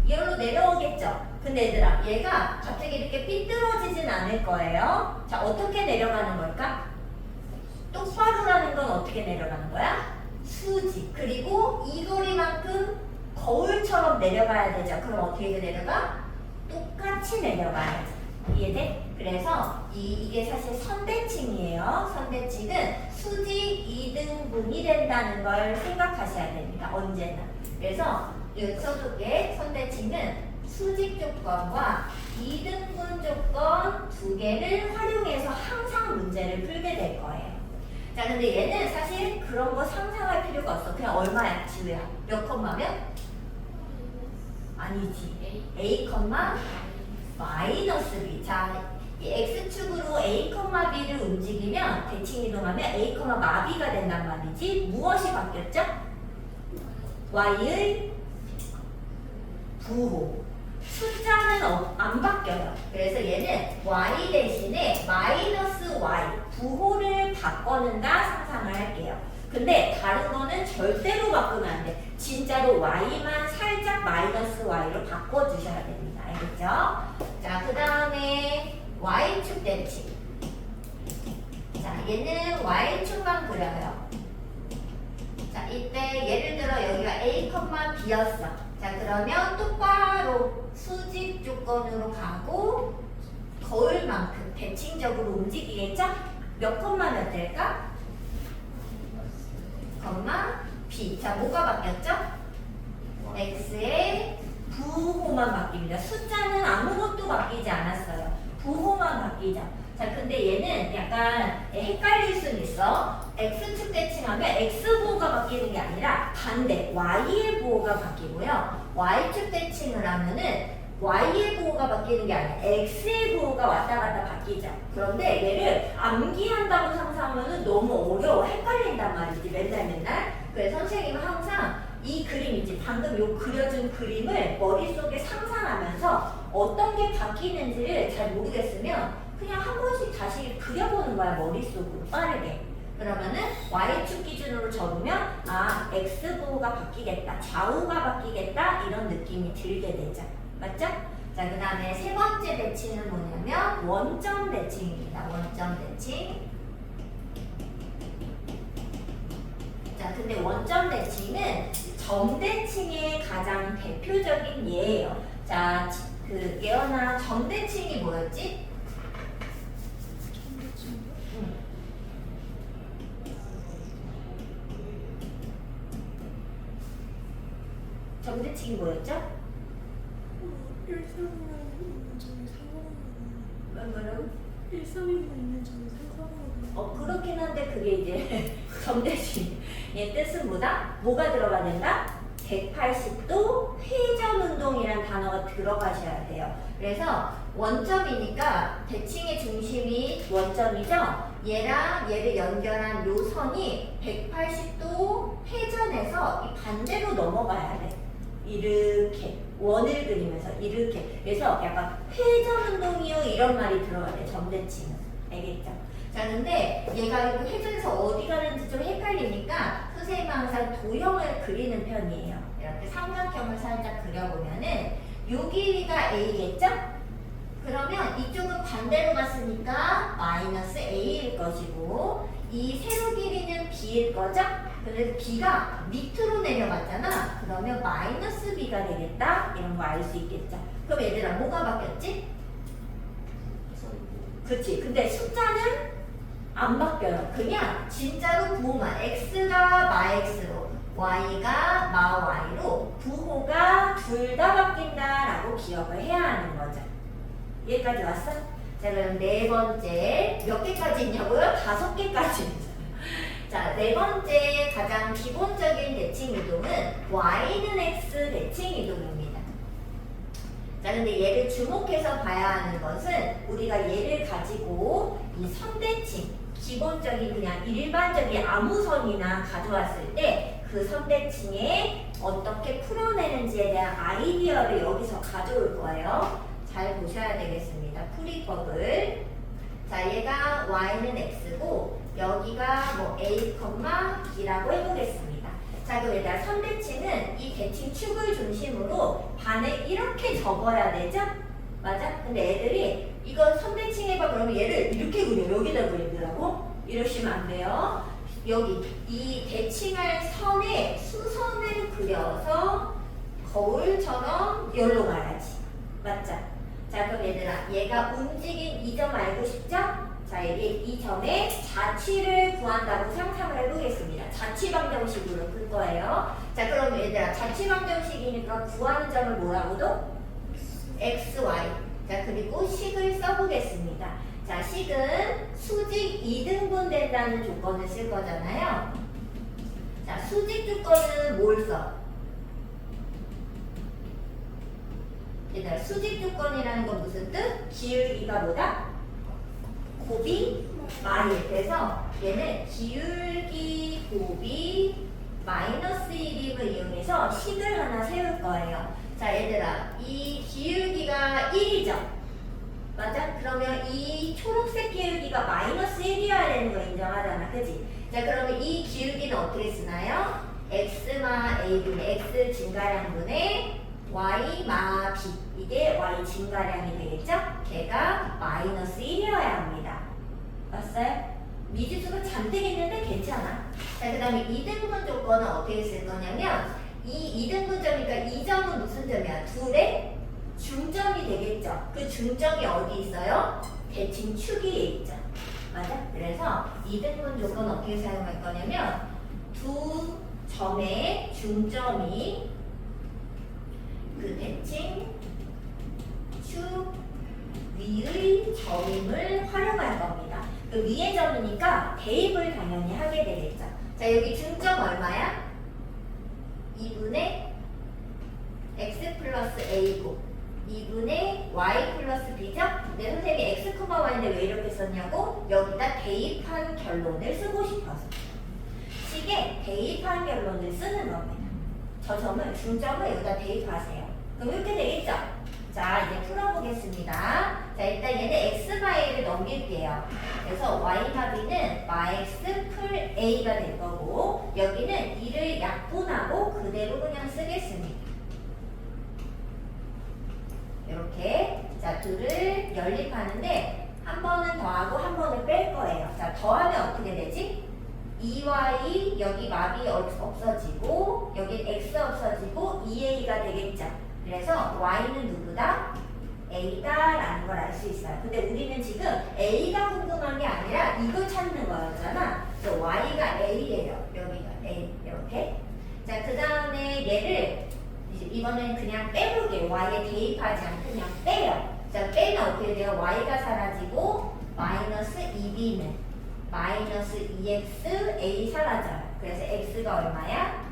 S1: 여기로 내려오겠죠? 근데 얘들아, 얘가 갑자기 이렇게 삐뚤어지진 않을 거예요. 자, 어떻게 내려가는 걸까? 똑바로라는 건 어떻게 내려가는 거야? 수직. 그리고 이 거리만큼 거울처럼 내려가야 되죠. 그럼 어떻게 내려가? 똑같이 내려가야지. 이해돼? 그래서 이게 사실 선대칭이에요. 선대칭은 수직 2등분이 된다는 걸 생각하셔야 됩니다. 언제나. 그래서 여기 써줄게. 선대칭은 수직 조건과 이등분 조건 두 개를 활용해서 항상 문제를 풀게 될 거예요. 자, 근데 얘는 사실 그런 거 상상할 필요가 없어. 그냥 얼마야, 지우야? 몇 컴마면? 아니지. A, 마이너스 B. 자, 이 X축으로 A, B를 움직이면 대칭 이동하면 A, 마비가 된단 말이지. 무엇이 바뀌었죠? Y의 부호. 숫자는 안 바뀌어요. 그래서 얘는 Y 대신에 마이너스 Y 부호를 바꿔는다 상상을 할게요. 근데 다른 거는 절대로 바꾸면 안 돼. 진짜로 Y만 살짝 마이너스 Y로 바꿔주셔야 됩니다. 알겠죠? 자, 그 다음에 Y축 대칭. 자, 얘는 Y축만 그려요. 자, 이때 예를 들어 여기가 A, B였어. 자, 그러면 똑바로 수직 조건으로 가고 거울만큼 대칭적으로 움직이겠죠? 몇 컴마면 될까? 컴마 B. 자, 뭐가 바뀌었죠? X의 부호만 바뀝니다. 숫자는 아무것도 바뀌지 않았어요. 부호만 바뀌죠. 자, 근데 얘는 약간 헷갈릴 수는 있어. X축 대칭하면 X 부호가 바뀌는 게 아니라 반대 Y의 부호가 바뀌고요. Y축 대칭을 하면은 Y의 부호가 바뀌는 게 아니라 X의 부호가 왔다 갔다 바뀌죠. 그런데 얘를 암기한다고 상상하면은 너무 어려워. 헷갈린단 말이지. 맨날. 그래서 선생님은 항상 이 그림 있지. 방금 요 그려준 그림을 머릿속에 상상하면서 어떤 게 바뀌는지를 잘 모르겠으면 그냥 한 번씩 다시 그려보는 거야. 머릿속으로 빠르게. 그러면은 Y축 기준으로 적으면 아, X부호가 바뀌겠다. 좌우가 바뀌겠다. 이런 느낌이 들게 되죠. 맞죠? 자, 그 다음에 세 번째 대칭은 뭐냐면 원점 대칭입니다. 원점 대칭. 자, 근데 원점 대칭은 점 대칭의 가장 대표적인 예예요. 자, 그 예언아 점 대칭이 뭐였지? 점 대칭이 뭐였죠?
S2: 일상에만 있는 점이 상관없는
S1: 뭐라고?
S2: 일상에만 있는 점이 상관없는
S1: 그렇긴 한데 그게 이제 점대칭 얘 뜻은 뭐가 들어가야 된다? 180도 회전 운동이란 단어가 들어가셔야 돼요. 그래서 원점이니까 대칭의 중심이 원점이죠? 얘랑 얘를 연결한 요 선이 180도 회전해서 이 반대로 넘어가야 돼. 이렇게 원을 그리면서 이렇게. 그래서 약간 회전 운동이요 이런 말이 들어가야 돼. 점대칭은. 알겠죠? 자, 근데 얘가 이거 회전에서 어디 가는지 좀 헷갈리니까 선생님은 항상 도형을 그리는 편이에요. 이렇게 삼각형을 살짝 그려보면은 요 길이가 A겠죠? 그러면 이쪽은 반대로 갔으니까 마이너스 A일 것이고 이 세로 길이는 B일 거죠? 그래서 B가 밑으로 내려갔잖아. 그러면 마이너스 B가 되겠다. 이런 거 알 수 있겠죠? 그럼 얘들아 뭐가 바뀌었지? 그치. 근데 숫자는 안 바뀌어요. 그냥 진짜로 부호만 X가 마X로 Y가 마Y로 부호가 둘 다 바뀐다라고 기억을 해야 하는 거죠. 여기까지 왔어? 자, 그럼 네 번째 몇 개까지 있냐고요? 5개까지. 자, 네 번째 가장 기본적인 대칭 이동은 Y는 X 대칭 이동입니다. 자, 근데 얘를 주목해서 봐야 하는 것은 우리가 얘를 가지고 이 선대칭, 기본적인 그냥 일반적인 아무 선이나 가져왔을 때 그 선대칭에 어떻게 풀어내는지에 대한 아이디어를 여기서 가져올 거예요. 잘 보셔야 되겠습니다. 풀이법을. 자, 얘가 Y는 X고 여기가 뭐 A, B라고 해보겠습니다. 자, 그럼 얘들아 선대칭은 이 대칭 축을 중심으로 반을 이렇게 접어야 되죠? 맞아? 근데 애들이 이거 선대칭 해봐 그러면 얘를 이렇게 그려. 여기다 그리더라고. 이러시면 안 돼요. 여기 이 대칭할 선에 수선을 그려서 거울처럼 여기로 가야지. 맞죠? 자, 그럼 얘들아 얘가 움직인 이 점 알고 싶죠? 자, 이 점의 자취를 구한다고 상상을 해보겠습니다. 자취방정식으로 풀 거예요. 자, 그럼 얘들아 자취방정식이니까 구하는 점을 뭐라고도? xy. 자, 그리고 식을 써보겠습니다. 자, 식은 수직 2등분 된다는 조건을 쓸 거잖아요. 자, 수직 조건은 뭘 써? 얘들아, 수직 조건이라는 건 무슨 뜻? 기울기가 뭐다? 곱이 마일. 그래서 얘는 기울기 곱이 마이너스 1임을 이용해서 식을 하나 세울 거예요. 자, 얘들아, 이 기울기가 1이죠? 맞아? 그러면 이 초록색 기울기가 마이너스 1이어야 되는 거 인정하잖아. 그지? 자, 그러면 이 기울기는 어떻게 쓰나요? x마 a분의 x 증가량분의 y 마 b. 이게 y 증가량이 되겠죠? 걔가 마이너스 1이어야 합니다. 맞어요? 미지수가 잔뜩 있는데 괜찮아. 자, 그 다음에 2등분 조건은 어떻게 쓸 거냐면 이 2등분 점이니까 이 점은 무슨 점이야? 둘의 중점이 되겠죠. 그 중점이 어디 있어요? 대칭 축에 있죠. 맞아? 그래서 2등분 조건 어떻게 사용할 거냐면 두 점의 중점이 그 대칭 축 위의 점임을 활용할 겁니다. 그 위의 점이니까 대입을 당연히 하게 되겠죠. 자, 여기 중점 얼마야? 2분의 x 플러스 a고 2분의 y 플러스 b죠? 근데 선생님이 x, y인데 왜 이렇게 썼냐고? 여기다 대입한 결론을 쓰고 싶어서. 식에 대입한 결론을 쓰는 겁니다. 저 점을, 중점을 여기다 대입하세요. 그럼 이렇게 되겠죠? 자, 이제 풀어보겠습니다. 자, 일단 얘는 x 바 a를 넘길게요. 그래서 y 바 b는 마x 풀 a가 될 거고 여기는 이를 약분하고 그대로 그냥 쓰겠습니다. 이렇게. 자, 둘을 연립하는데 한 번은 더하고 한 번은 뺄 거예요. 자, 더하면 어떻게 되지? 2y 여기 마비 없어지고 여기 x 없어지고 2a가 되겠죠. 그래서 y는 누구다? a다라는 걸 알 수 있어요. 근데 우리는 지금 a가 궁금한 게 아니라 이걸 찾는 거였잖아. 그래서 y가 a예요. 여기가 a 이렇게. 자, 그 다음에 얘를 이번엔 그냥 빼볼게요. y에 대입하지 않고 그냥 빼요. 자, 빼면 어떻게 돼요? y가 사라지고 마이너스 2b는 마이너스 2x a 사라져요. 그래서 x가 얼마야?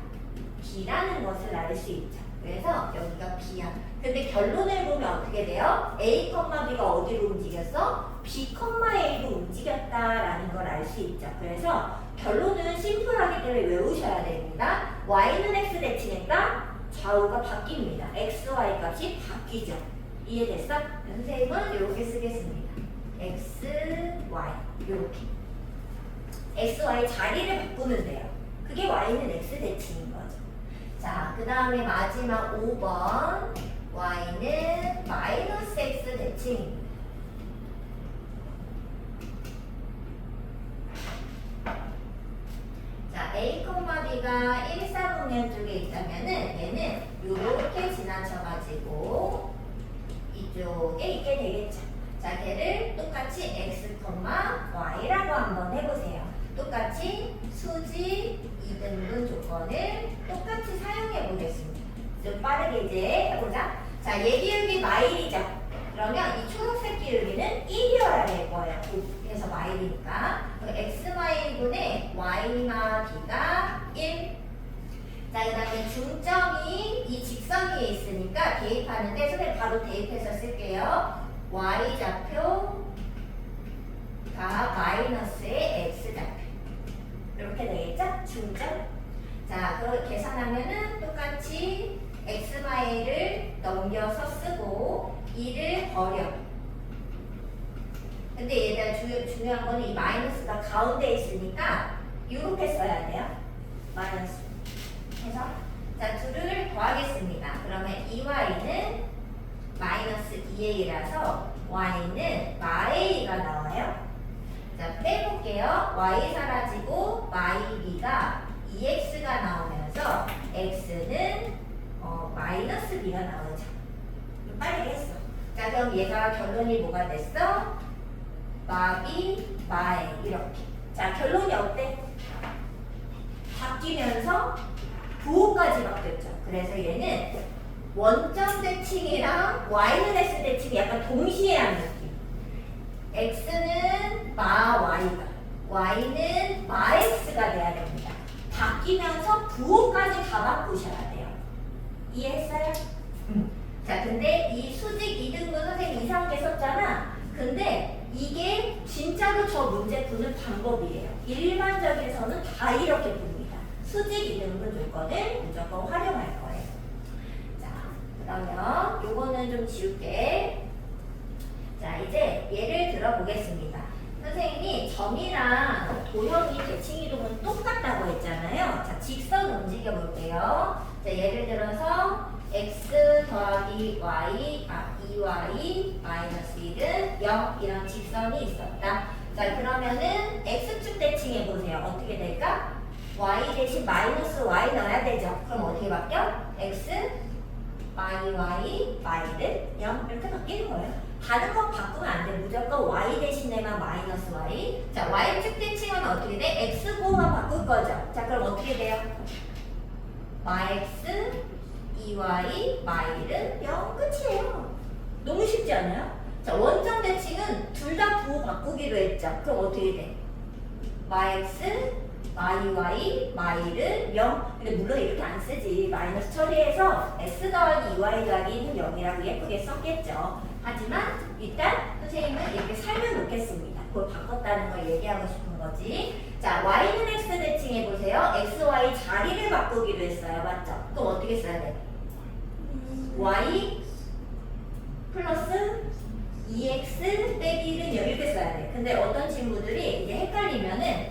S1: b라는 것을 알 수 있죠. 그래서 여기가 b야. 근데 결론을 보면 어떻게 돼요? a, b가 어디로 움직였어? b, a로 움직였다라는 걸 알 수 있죠. 그래서 결론은 심플하기 때문에 외우셔야 됩니다. y는 x 대칭했다? 좌우가 바뀝니다. x, y 값이 바뀌죠. 이해됐어? 선생님은 이렇게 쓰겠습니다. x, y 이렇게. x, y 자리를 바꾸면 돼요. 그게 y는 x 대칭인 거죠. 자, 그 다음에 마지막 5번 y는 마이너스 x 대칭입니다. 자, a, b가 1, 4분면 쪽에 있다면은 얘는 이렇게 지나쳐가지고 이쪽에 있게 되겠죠. 자, 걔를 똑같이 x, y라고 한번 해보세요. 똑같이 수직 2등분 조건을 똑같이 사용해 보겠습니다. 좀 빠르게 이제 해보자. 자, 얘 기울기 마일이죠. 그러면 이 초록색 기울기는 1이어야 될 거예요. 그래서 마일이니까. x 마일분의 y마 b가 1. 자, 그 다음에 중점이 이 직선 위에 있으니까 대입하는데 선생님 바로 대입해서 쓸게요. y 좌표가 마이너스의 x 좌표. 이렇게 되겠죠? 중점. 자, 그걸 계산하면은 똑같이 x마일을 넘겨서 쓰고 2를 버려. 근데 얘들아 중요한 거는 이 마이너스가 가운데 있으니까 이렇게 써야 돼요. 마이너스. 해서 자, 둘을 더하겠습니다. 그러면 2y는 마이너스 2a라서 y는 마a가 나와요. 자, 빼볼게요. y 사라지고 b가 2x가 나오면서 x는 마이너스 b가 나오죠. 빠르게 했어. 자, 그럼 얘가 결론이 뭐가 됐어? 마비, 마에 이렇게. 자, 결론이 어때? 바뀌면서 부호까지 바뀌었죠. 그래서 얘는 원점 대칭이랑 y는 x 대칭이 약간 동시에 하는 느낌. x는 마 y가, y는 마 x가 돼야 됩니다. 바뀌면서 부호까지 다 바꾸셔야 돼요. 이해했어요? 자, 근데 이 수직 이등분 선생님 이상하게 썼잖아. 근데 이게 진짜로 저 문제 푸는 방법이에요. 일반적에서는 다 이렇게 풉니다. 수직 이등분 조건을 무조건 활용할 거예요. 자, 그러면 요거는 좀 지울게. 자, 이제 예를 들어 보겠습니다. 선생님이 점이랑 도형이 대칭 이동은 똑같다고 했잖아요. 자, 직선 움직여 볼게요. 자, 예를 들어서 x 더하기 y, 2y 마이너스 1은 0 이런 직선이 있었다. 자, 그러면은 x축 대칭해 보세요. 어떻게 될까? y 대신 마이너스 y 넣어야 되죠. 그럼 어떻게 바뀌어? x y y는 0 이렇게 바뀌는 거예요. 다른 거 바꾸면 안 돼. 무조건 y 대신에만 마이너스 y. 자, y축 대칭은 어떻게 돼? x 부호만 바꿀 거죠. 자, 그럼 어떻게 돼요? 마x 2y y는 0 끝이에요. 너무 쉽지 않아요? 자, 원점 대칭은 둘 다 부호 바꾸기로 했죠. 그럼 어떻게 돼? max y y는 0. 근데 물론 이렇게 안 쓰지. 마이너스 처리해서 x 더하기 2y 더하기는 0이라고 예쁘게 썼겠죠. 하지만 일단 선생님은 이렇게 살려놓겠습니다. 그걸 바꿨다는 걸 얘기하고 싶은 거지. 자, y는 x 대칭해 보세요. x, y 자리를 바꾸기로 했어요. 맞죠? 그럼 어떻게 써야 돼? y 플러스 2x 빼기는 이렇게 써야 돼. 근데 어떤 친구들이 이제 헷갈리면은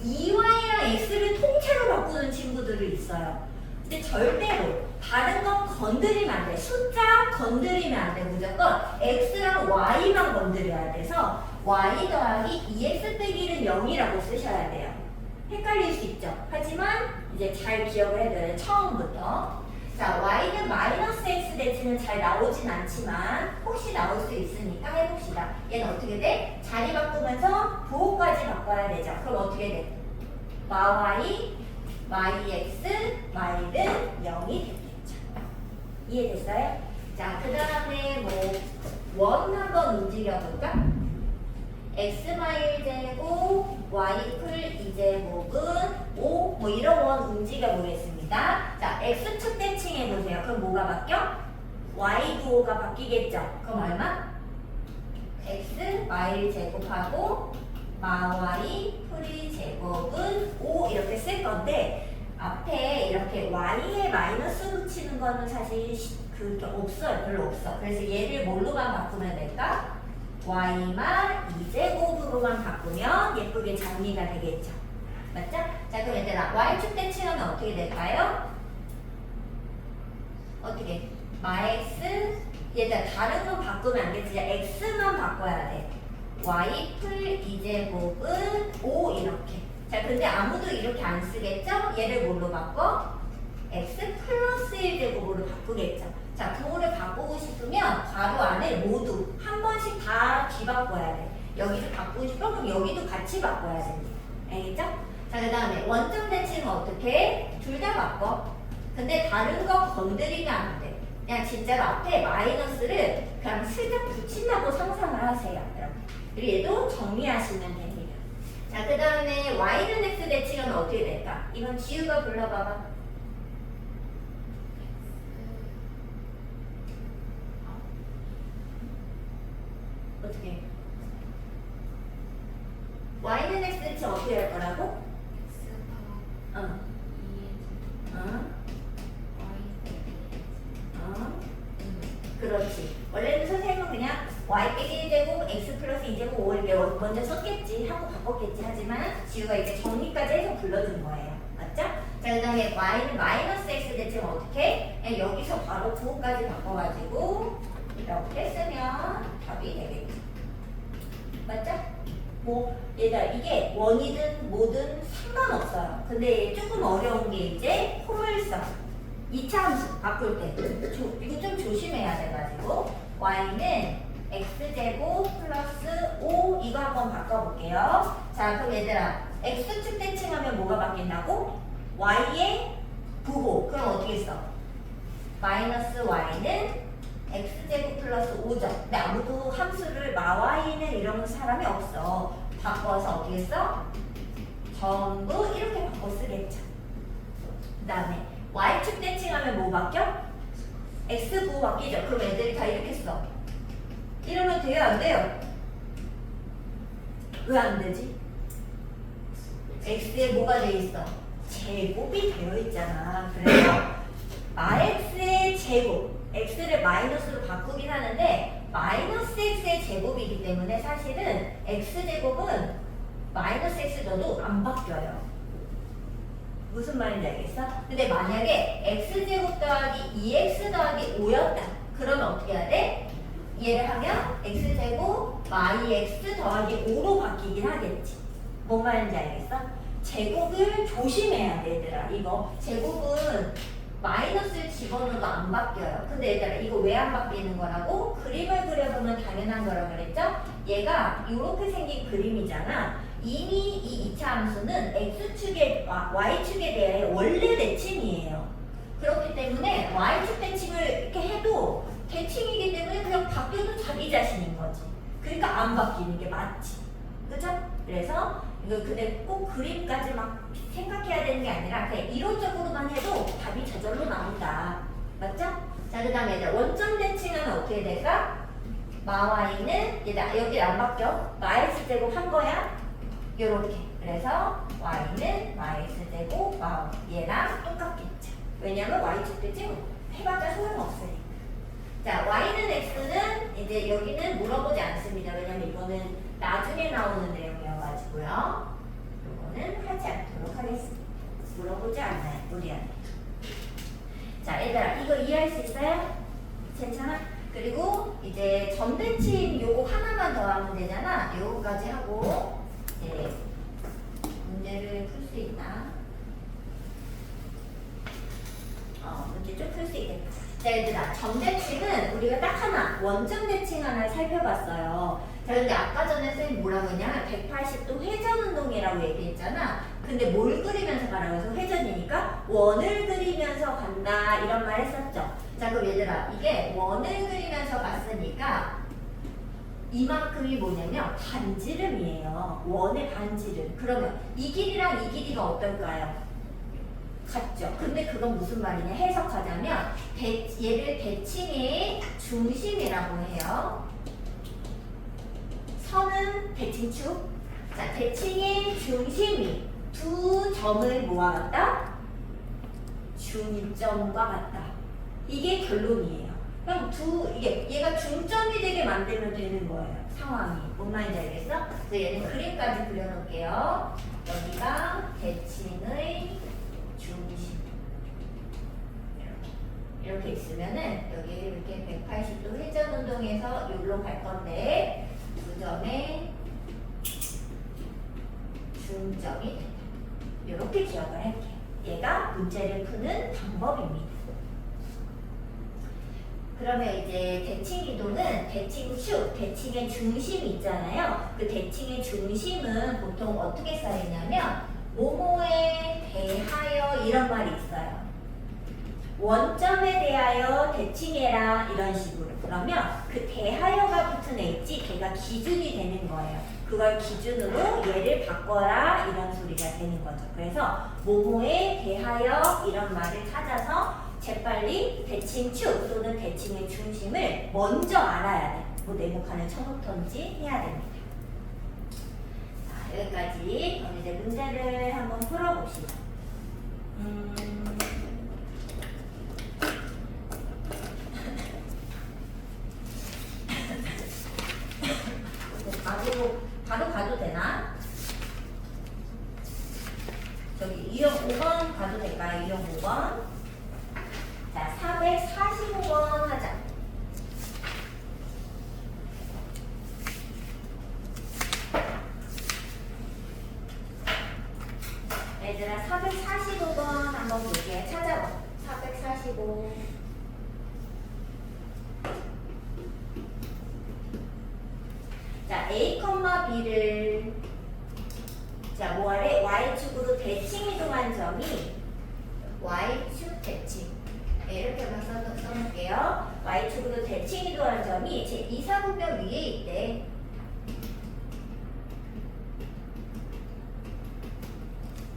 S1: 2y랑 x를 통째로 바꾸는 친구들이 있어요. 근데 절대로 다른 건 건드리면 안 돼. 숫자 건드리면 안 돼. 무조건 x랑 y만 건드려야 돼서 y 더하기 2x 빼기는 0이라고 쓰셔야 돼요. 헷갈릴 수 있죠. 하지만 이제 잘 기억을 해둬요. 처음부터. 자, y는 마이너스 x 대칭은 잘 나오진 않지만 혹시 나올 수 있으니까 해봅시다. 얘는 어떻게 돼? 자리 바꾸면서 부호까지 바꿔야 되죠. 그럼 어떻게 돼? y, yx, y는 0이 되겠죠. 이해됐어요? 자, 그 다음에 원 한번 움직여볼까? x 제곱, y 풀 2제곱은 5, 이런 원 움직여보겠습니다. 자, x축 대칭해 보세요. 그럼 뭐가 바뀌어? y 부호가 바뀌겠죠. 그럼 얼마? x, y 제곱하고 y 풀이 제곱은 5 이렇게 쓸 건데 앞에 이렇게 y에 마이너스 붙이는 거는 사실 그게 없어요. 별로 없어. 그래서 얘를 뭘로만 바꾸면 될까? y만 2제곱으로만 바꾸면 예쁘게 정리가 되겠죠. 맞죠? 자, 그럼 얘들아 y축 대칭하면 어떻게 될까요? 어떻게? max 얘들아 다른 건 바꾸면 안 되지. x만 바꿔야 돼. y 풀 2제곱은 5 이렇게. 자, 근데 아무도 이렇게 안 쓰겠죠? 얘를 뭘로 바꿔? x 플러스 1제곱으로 바꾸겠죠. 자, 부호를 바꾸고 싶으면 괄호 안에 모두 한 번씩 다 뒤바꿔야 돼. 여기서 바꾸고 싶어? 그럼 여기도 같이 바꿔야 됩니다. 알겠죠? 자, 그 다음에 원점 대칭은 어떻게? 둘 다 바꿔. 근데 다른 거 건드리면 안 돼. 그냥 진짜로 앞에 마이너스를 그냥 슬쩍 붙인다고 상상을 하세요. 여러분. 그리고 얘도 정리하시면 됩니다. 자, 그 다음에 y는 x 대칭은 어떻게 될까? 이건 지우가 불러봐봐. 어떻게? y는 x 대칭 어떻게 할 거라고? 그렇지. 원래는 선생님은 그냥 y 빼기 1제곱 x 플러스 2제곱 5 이렇게 먼저 썼겠지 하고 바꿨겠지. 하지만 지우가 이제 정리까지 해서 불러준 거예요. 맞죠? 자, 그 다음에 y는 마이너스 x 대칭은 어떻게? 여기서 바로 부호까지 바꿔가지고 이렇게 쓰면 답이 되겠지. 맞죠? 얘들아 이게 원이든 뭐든 상관없어요. 근데 조금 어려운 게 이제 포물선. 2차 함수 바꿀 때 이거 좀 조심해야 돼가지고 y는 x제곱 플러스 5 이거 한번 바꿔볼게요. 자, 그럼 얘들아 x축 대칭하면 뭐가 바뀐다고? y의 부호. 그럼 어떻게 써? 마이너스 y는 x제곱 플러스 5죠. 근데 아무도 함수를 마y는 이런 사람이 없어. 바꿔서 어떻게 써? 전부 이렇게 바꿔 쓰겠죠. 그 다음에 y축 대칭하면 뭐 바뀌어? x9 바뀌죠. 그럼 애들이 다 이렇게 써. 이러면 돼요? 안 돼요? 왜 안 되지? x에 뭐가 돼 있어? 제곱이 되어 있잖아. 그래서 x의 제곱, x를 마이너스로 바꾸긴 하는데 마이너스 x의 제곱이기 때문에 사실은 x제곱은 마이너스 x 넣어도 안 바뀌어요. 무슨 말인지 알겠어? 근데 만약에 x제곱 더하기 2x 더하기 5였다. 그러면 어떻게 해야 돼? 얘를 하면 x제곱 yx 더하기 5로 바뀌긴 하겠지. 뭔 말인지 알겠어? 제곱을 조심해야 돼, 얘들아. 이거 제곱은 마이너스를 집어넣어도 안 바뀌어요. 근데 얘들아 이거 왜 안 바뀌는 거라고? 그림을 그려보면 당연한 거라고 그랬죠? 얘가 이렇게 생긴 그림이잖아. 이미 이 2차 함수는 x축에 y축에 대해 원래 대칭이에요. 그렇기 때문에 y축 대칭을 이렇게 해도 대칭이기 때문에 그냥 바뀌어도 자기 자신인 거지. 그러니까 안 바뀌는 게 맞지. 그죠? 그래서 이거 근데 꼭 그림까지 막 생각해야 되는 게 아니라 그냥 이론적으로만 해도 답이 저절로 나온다. 맞죠? 자, 그 다음에 원점 대칭은 어떻게 될까? 마y는 얘다 여기 안 바뀌어. 마x제곱 한 거야. 요렇게. 그래서 y는 max제곱 얘랑 똑같겠죠. 왜냐면 y축 대칭 해봤자 소용없으니까. 자, y는 x는 이제 여기는 물어보지 않습니다. 왜냐면 이거는 나중에 나오는 내용이어가지고요. 이거는 하지 않도록 하겠습니다. 물어보지 않아요, 우리한테. 자, 얘들아, 이거 이해할 수 있어요? 괜찮아? 그리고 이제 점대칭 요거 하나만 더 하면 되잖아. 요거까지 하고 이제 문제를 풀 수 있나? 문제 좀 풀 수 있겠다. 자, 얘들아, 점대칭은 우리가 딱 하나, 원점 대칭 하나 살펴봤어요. 자, 근데 아까 전에 선생님 뭐라고 했냐면 180도 회전운동이라고 얘기했잖아. 근데 뭘 그리면서 가라고 해서 회전이니까 원을 그리면서 간다 이런 말 했었죠. 자, 그럼 얘들아, 이게 원을 그리면서 갔으니까 이만큼이 뭐냐면 반지름이에요. 원의 반지름. 그러면 이 길이랑 이 길이가 어떨까요? 같죠. 근데 그건 무슨 말이냐? 해석하자면 얘를 대칭의 중심이라고 해요. 선은 대칭축. 자, 대칭의 중심이 두 점을 모아갔다. 중점과 같다. 이게 결론이에요. 그럼 얘가 중점이 되게 만들면 되는 거예요. 상황이. 뭔 말인지 알겠어? 그래서 얘는 그림까지 그려놓을게요. 여기가 대칭의 중심. 이렇게 있으면은 여기 이렇게 180도 회전 운동에서 여기로 갈 건데 두 점의 중점이 된다. 이렇게 기억을 할게요. 얘가 문제를 푸는 방법입니다. 그러면 이제 대칭 이도는 대칭축, 대칭의 중심이 있잖아요. 그 대칭의 중심은 보통 어떻게 써있냐면 뭐뭐에 대하여 이런 말이 있어요. 원점에 대하여 대칭해라 이런 식으로. 그러면 그 대하여가 붙은 애 있지, 걔가 기준이 되는 거예요. 그걸 기준으로 얘를 바꿔라 이런 소리가 되는 거죠. 그래서 뭐뭐에 대하여 이런 말을 찾아서 재빨리 대칭축 또는 대칭의 중심을 먼저 알아야 돼. 뭐 네모칸을 쳐놓던지 해야 됩니다. 자, 여기까지. 그럼 이제 문제를 한번 풀어봅시다. 바로 가도 되나? 저기 유형 5번 가도 될까요? 유형 5번. 자, 445번 하자. 얘들아, 445번 한번 볼게요. 찾아봐. 445. 자, A, B를 자, 뭐하래? Y축으로 대칭 이동한 점이 Y축 대칭 네, 이렇게만 써놓을게요. y축으로 대칭 이동하는 점이 제 이사분면 위에 있대.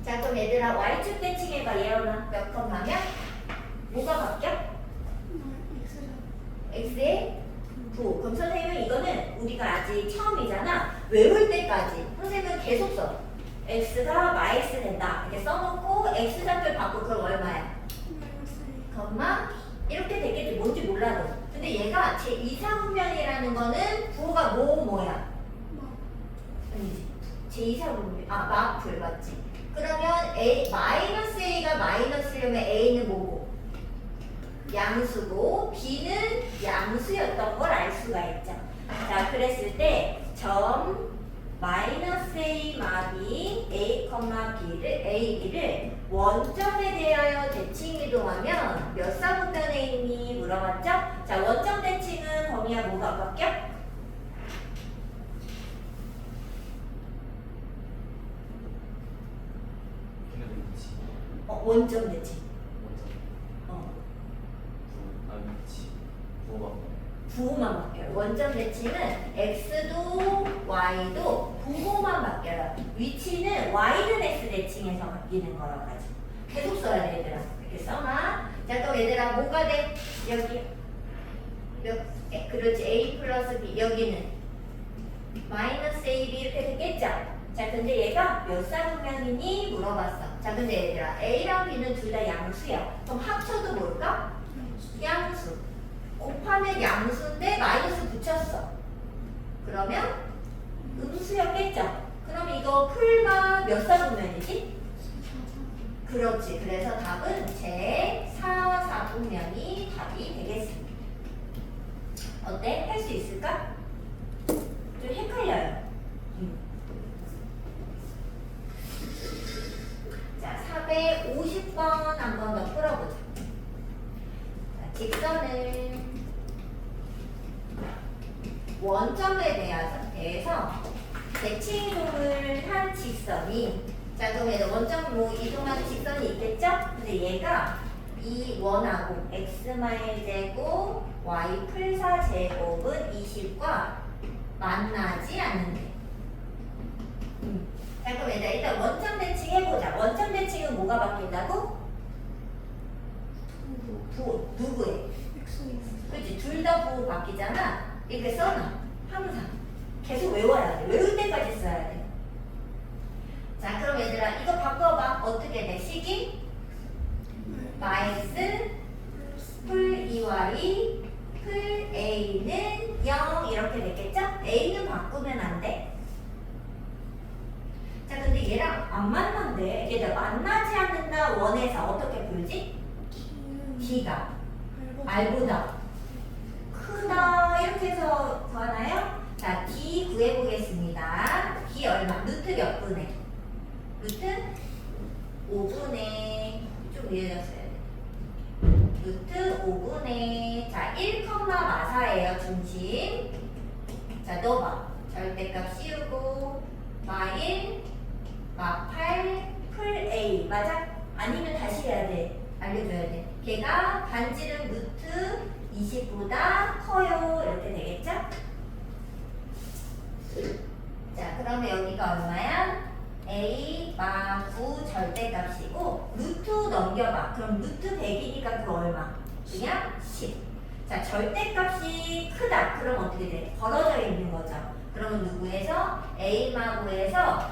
S1: 자, 그럼 얘들아 y축 대칭해봐. 예언아 몇 번 가면 뭐가 바뀌어? x에 9. 그럼 선생님은 이거는 우리가 아직 처음이잖아. 외울 때까지 선생님은 계속 써. x가 마이너스 된다. 이렇게 써놓고 x좌표 바꾸고 그럼 얼마야? 컴마 이렇게 되겠지. 뭔지 몰라도. 근데 얘가 제 이사분면이라는 거는 부호가 뭐야? 아니지. 제 이사분면 마풀 맞지? 그러면 a 마이너스 a가 마이너스려면 a는 뭐고? 양수고 b는 양수였던 걸 알 수가 있죠. 자, 그랬을 때 점 마이너스 a 마비 a, b를 a, b를 원점에 대하여 대칭 이동하면 몇 사분면에 있니? 물어봤죠? 자, 원점 대칭은 범위가 뭐가 바뀌어? 원점 대칭. 부호만 바뀌어요. 원점 대칭은 x도 y도 부호만 바뀌어요. 위치는 y는 x 대칭에서 바뀌는 거라고 하죠. 계속 써야 돼 얘들아. 이렇게 써놔. 자, 그럼 얘들아 뭐가 돼? 여기 그렇지. a 플러스 b 여기는 마이너스 ab 이렇게 되겠죠? 자, 근데 얘가 몇 사분면이니? 물어봤어. 자, 근데 얘들아 a랑 b는 둘 다 양수야. 그럼 합쳐도 뭘까? 양수. 곱하면 양수인데 마이너스 붙였어. 그러면 음수였겠죠? 그럼 이거 풀마 몇 사분면이지? 그렇지. 그래서 답은 제 4사분면이 답이 되겠습니다. 어때? 할 수 있을까? 좀 헷갈려요. 자, 450번 한 번 더 풀어보자. 자, 직선을 원점에 대해서 대칭 이동을 한 직선이, 자, 그럼 얘는 원점 이동하는 직선이 있겠죠? 근데 얘가 이 원하고 x마일제곱 y 풀4 제곱은 20과 만나지 않는데. 자, 그럼 얘들아 일단 원점 대칭 해보자. 원점 대칭은 뭐가 바뀐다고? 부호. 누구의? 그렇지. 둘 다 부호 바뀌잖아. 이렇게 써놔. 항상. 계속 외워야 돼. 외울 때까지 써야 돼. 자, 그럼 얘들아 이거 바꿔봐. 어떻게 돼? 식이? 마이너스 풀 2y 풀 a는 0 이렇게 됐겠죠? a는 바꾸면 안 돼. 자, 근데 얘랑 안 만난대. 얘들 만나지 않는다 원에서 어떻게 풀지? D가 R보다 크다 이렇게 해서 구하나요? 자, D 구해보겠습니다. D 얼마? 루트 몇 분의? 루트 5분의 좀 이어졌어야 돼. 루트 5분의 자 1, 마사예요. 중심. 자, 넣어봐. 절대값 씌우고 마1 마8 풀 A 맞아? 아니면 다시 해야 돼. 알려줘야 돼. 걔가 반지름 루트 20보다 커요. 이렇게 되겠죠? 자, 그러면 여기가 얼마야? A 마9 절대값이고 루트 넘겨봐. 그럼 루트 100이니까 그 얼마? 그냥 10. 자, 절대값이 크다. 그럼 어떻게 돼? 벌어져 있는 거죠. 그러면 누구에서? A 마9에서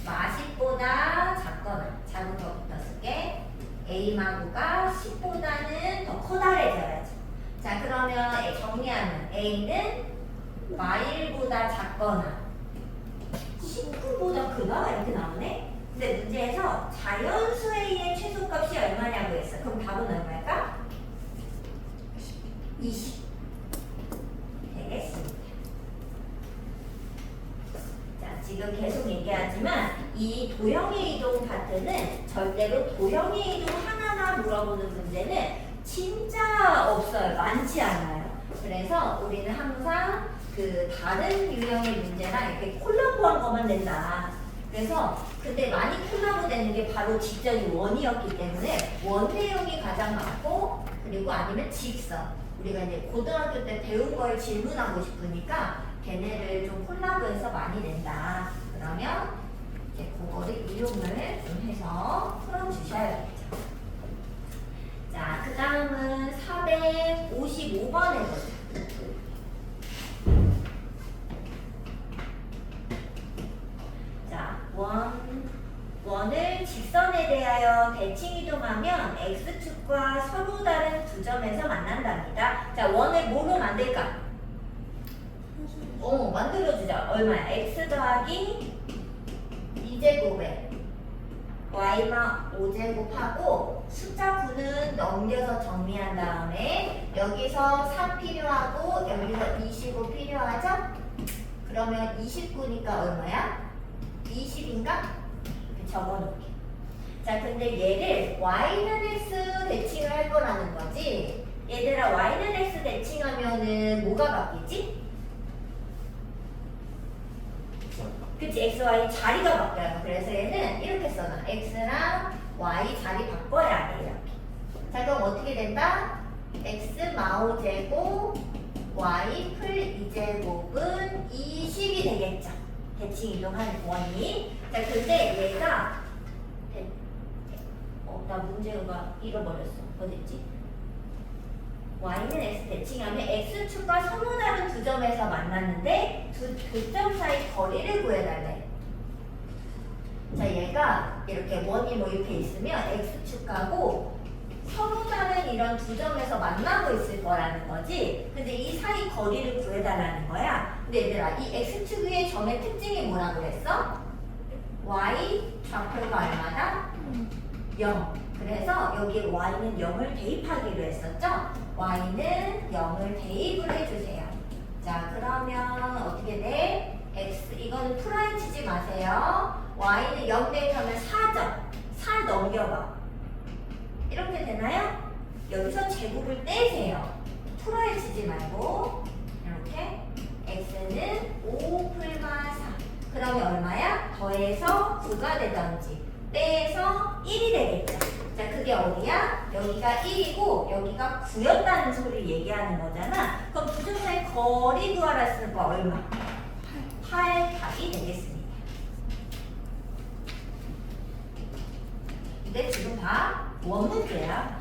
S1: 마10보다 작거나 작은 거부터 쓸게. A 마9가 10보다는 더 커다래져야죠. 자, 그러면 정리하면 A는 마1보다 작거나 19보다 크다? 이렇게 나오네? 근데 문제에서 자연수 A의 최소값이 얼마냐고 했어. 그럼 답은 얼마일까? 20 되겠습니다. 자, 지금 계속 얘기하지만 이 도형의 이동 파트는 절대로 도형의 이동 하나하나 물어보는 문제는 진짜 없어요. 많지 않아요. 그래서 우리는 항상 그 다른 유형의 문제랑 이렇게 콜라보한 것만 낸다. 그래서 그때 많이 콜라보 되는 게 바로 직전이 원이었기 때문에 원 내용이 가장 많고 그리고 아니면 직선. 우리가 이제 고등학교 때 배운 걸 질문하고 싶으니까 걔네를 좀 콜라보해서 많이 낸다. 그러면 이제 그거를 이용을 좀 해서 풀어주셔야겠죠. 자, 그 다음은 455번에 보자. 자, 원을 직선에 대하여 대칭 이동하면 x축과 서로 다른 두 점에서 만난답니다. 자, 원을 뭐로 만들까? 만들어주자. 얼마야? x 더하기 2제곱에 y만 5제곱하고 숫자 9는 넘겨서 정리한 다음에 여기서 3 필요하고 여기서 25 필요하죠? 그러면 29니까 얼마야? 20인가? 적어놓게. 자, 근데 얘를 y는 x 대칭을 할 거라는 거지. 얘들아, y는 x 대칭하면은 뭐가 바뀌지? 그치, x, y 자리가 바뀌어요. 그래서 얘는 이렇게 써놔. x랑 y 자리 바꿔야 돼, 이렇게. 자, 그럼 어떻게 된다? x 마오 제곱 y 풀 2제곱은 20이 되겠죠. 대칭 이동한 원이. 자, 근데 얘가 나 문제가 잃어버렸어. 어딨지? y는 x 대칭하면 x축과 서로 다른 두 점에서 만났는데 두 점 사이 거리를 구해달래. 자, 얘가 이렇게 원이 뭐 이렇게 있으면 x축하고 서로 다른 이런 두 점에서 만나고 있을 거라는 거지. 근데 이 사이 거리를 구해달라는 거야. 근데 얘들아, 이 x축 위의 점의 특징이 뭐라고 그랬어? y 좌표가 얼마다? 0. 그래서 여기 y는 0을 대입하기로 했었죠? y는 0을 대입을 해주세요. 자, 그러면 어떻게 돼? x, 이거는 풀어에 치지 마세요. y는 0 대입하면 4점. 4 넘겨봐. 이렇게 되나요? 여기서 제곱을 떼세요. 풀어에 치지 말고 이렇게 x는 5 풀마 4. 그러면 얼마야? 더해서 9가 되던지 빼서 1이 되겠죠. 자, 그게 어디야? 여기가 1이고 여기가 9였다는 소리를 얘기하는 거잖아. 그럼 두 점 사이 거리 구하라 했으니까 얼마? 8 답이 되겠습니다. 근데 지금 다 원문제야.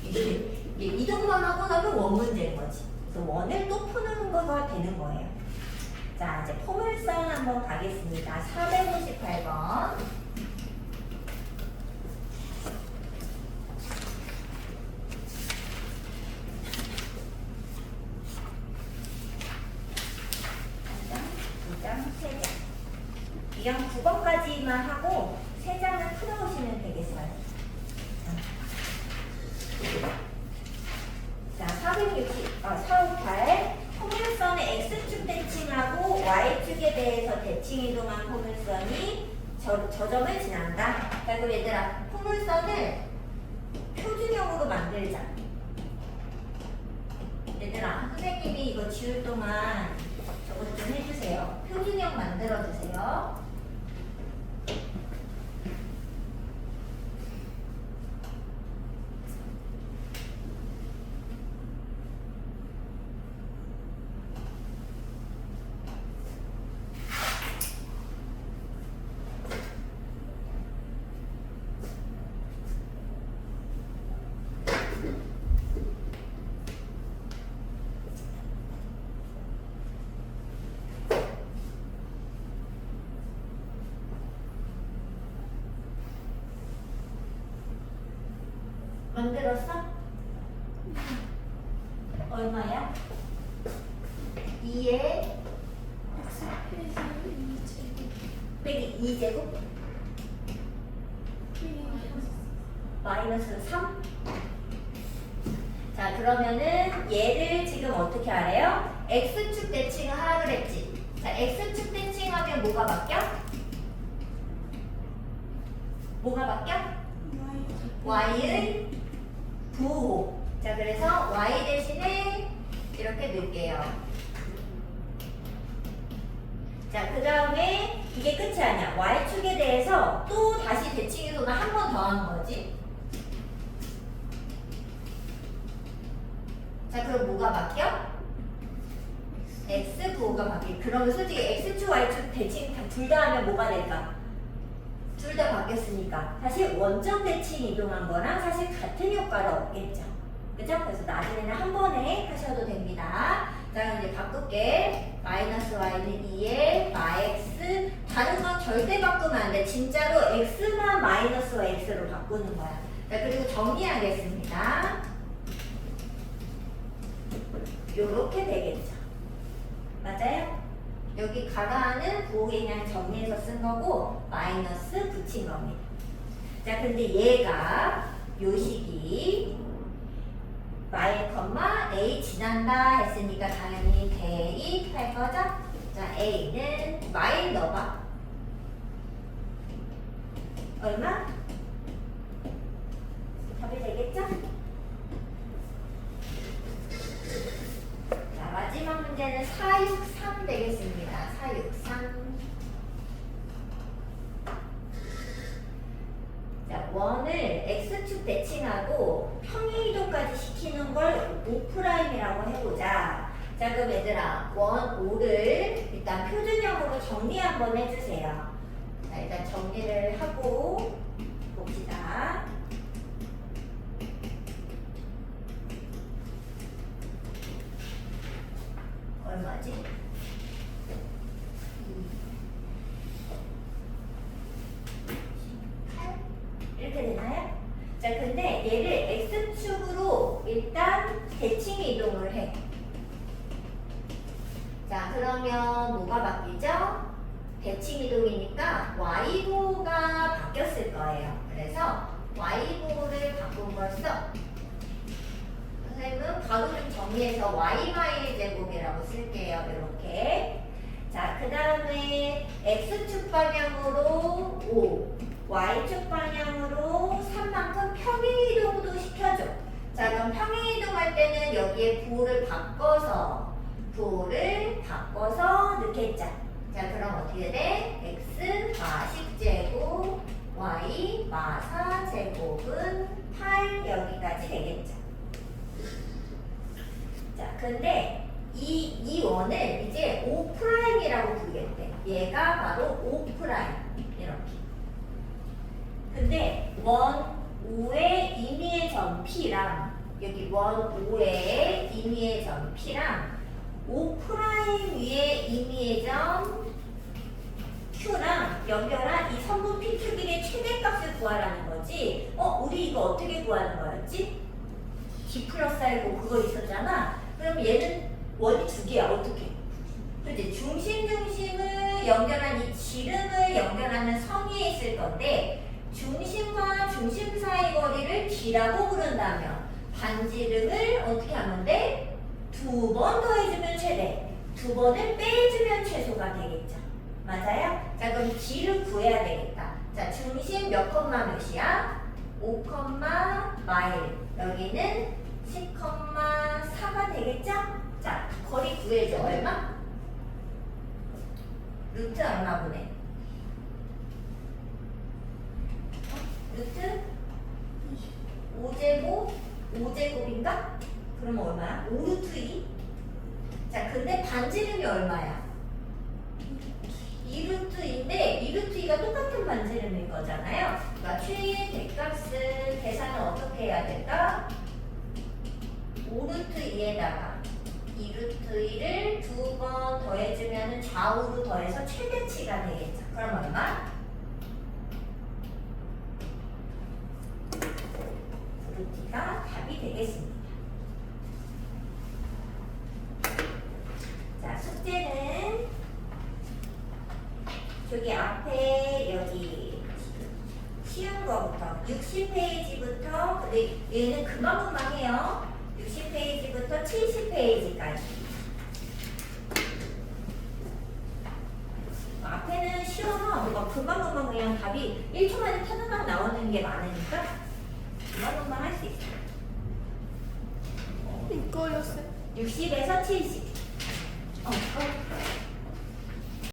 S1: 이게 이동만 하고 나면 원문제인 거지. 그래서 원을 또 푸는 거가 되는 거예요. 자, 이제 포물선 한번 가겠습니다. 458번. 이형 9번까지만 하고 3장을 풀어오시면 되겠어요. 자, 458 포물선의 x축 대칭하고 y축에 대해서 대칭 이동한 포물선이 저 점을 지난다. 자, 그럼 얘들아, 포물선을 표준형으로 만들자. 얘들아, 선생님이 이거 지울 동안 저것 좀 해주세요. 표준형 만들어주세요. 만들었어? 얼마야? 2에
S2: x 빼기 2제곱
S1: 빼기 2제곱 마이너스 3. 자, 그러면은 얘를 지금 어떻게 하래요? x축 대칭을 하라 그랬지. 자, x축 대칭하면 뭐가 바뀌어? 뭐가 바뀌어? y의 부호. 자, 그래서 y 대신에 이렇게 넣을게요. 자, 그 다음에 이게 끝이 아니야. y축에 대해서 또 다시 대칭 이동을 한 번 더 한 거지. 자, 그럼 뭐가 바뀌어? x 부호가 바뀌어. 그러면 솔직히 x축, y축 대칭 둘 다 하면 뭐가 될까? 둘 다 바뀌었으니까 사실 원점 대칭 이동한 거랑 사실 같은 효과를 얻겠죠. 그죠? 그래서 나중에는 한 번에 하셔도 됩니다. 자, 그럼 이제 바꿀게. 마이너스 y는 2에 마x. 다른 건 절대 바꾸면 안 돼. 진짜로 x만 마이너스와 x로 바꾸는 거야. 자, 그리고 정리하겠습니다. 요렇게 되겠죠. 맞아요? 여기 가가는 부호에 그냥 정리해서 쓴 거고 마이너스 붙인 겁니다. 자, 근데 얘가 요 식이 y, a 지난다 했으니까 당연히 대입할 거죠? 자, a는 y 넣어봐. 얼마? 답이 되겠죠? 자, 마지막 문제는 463 되겠습니다. 463. 자, 원을 x축 대칭하고 평행이동까지 시키는 걸 O'이라고 해보자. 자, 그럼 얘들아, 원 5를 일단 표준형으로 정리 한번 해주세요. 자, 일단 정리를 하고 봅시다. 얼마지? 이렇게 되나요? 자, 근데 얘를 x축으로 일단 대칭 이동을 해. 자, 그러면 뭐가 바뀌죠? 대칭 이동이니까 y보가 바뀌었을 거예요. 그래서 y보를 바꾼 걸 써. 선생님은 바로 좀 정리해서 y 제곱이라고 쓸게요. 이렇게. 자, 그 다음에 x축 방향으로 5, y축 방향으로 3만큼 평행이동도 시켜줘. 자, 그럼 평행이동할 때는 여기에 부호를 바꿔서 넣겠자. 자, 그럼 어떻게 돼? x 마식제곱 y 마사제곱은 8 여기까지 되겠죠. 자, 근데 이 원을 이제 O'이라고 부르겠대. 얘가 바로 O'. 이렇게. 근데 원 5의 임의의 점 P랑 여기 원 5의 임의의 점 P랑 O' 위에 임의의 점 Q랑 연결한 이 선분 PQ끼리의 최대값을 구하라는 거지. 우리 이거 어떻게 구하는 거였지? D 플러스 알고 그거 있었잖아. 그럼 얘는 원이 두 개야. 어떻게? 그렇지? 중심을 연결한 이 지름을 연결하는 선 위에 있을 건데 중심과 중심 사이 거리를 D라고 부른다면 반지름을 어떻게 하면 돼? 두 번 더해주면 최대, 두 번을 빼주면 최소가 되겠죠. 맞아요? 자, 그럼 D를 구해야 되겠다. 자, 중심 몇 컴마 몇이야? 5, 마일. 여기는 10,4가 되겠죠? 자, 거리 구해줘. 얼마? 루트 얼마 보내? 루트 5제곱인가? 그러면 얼마야? 5루트 2? 자, 근데 반지름이 얼마야? 2루트 2인데 2루트 2가 똑같은 반지름일 거잖아요. 그러니까 최의 대값을 계산을 어떻게 해야 될까? 5루트 2에다가 2루트 2를 두 번 더해주면 좌우로 더해서 최대치가 되겠죠. 그럼 얼마? 루트가 답이 되겠습니다. 자, 숙제는 저기 앞에 여기 쉬운 거부터 60페이지부터 근데 얘는 금방금방 해요. 60페이지부터 70페이지까지. 앞에는 쉬워서 막 금방금방 그냥 답이 1초 만에 타다닥 나오는 게 많으니까 금방금방 할 수 있어요.
S2: 이거였어요.
S1: 60에서 70.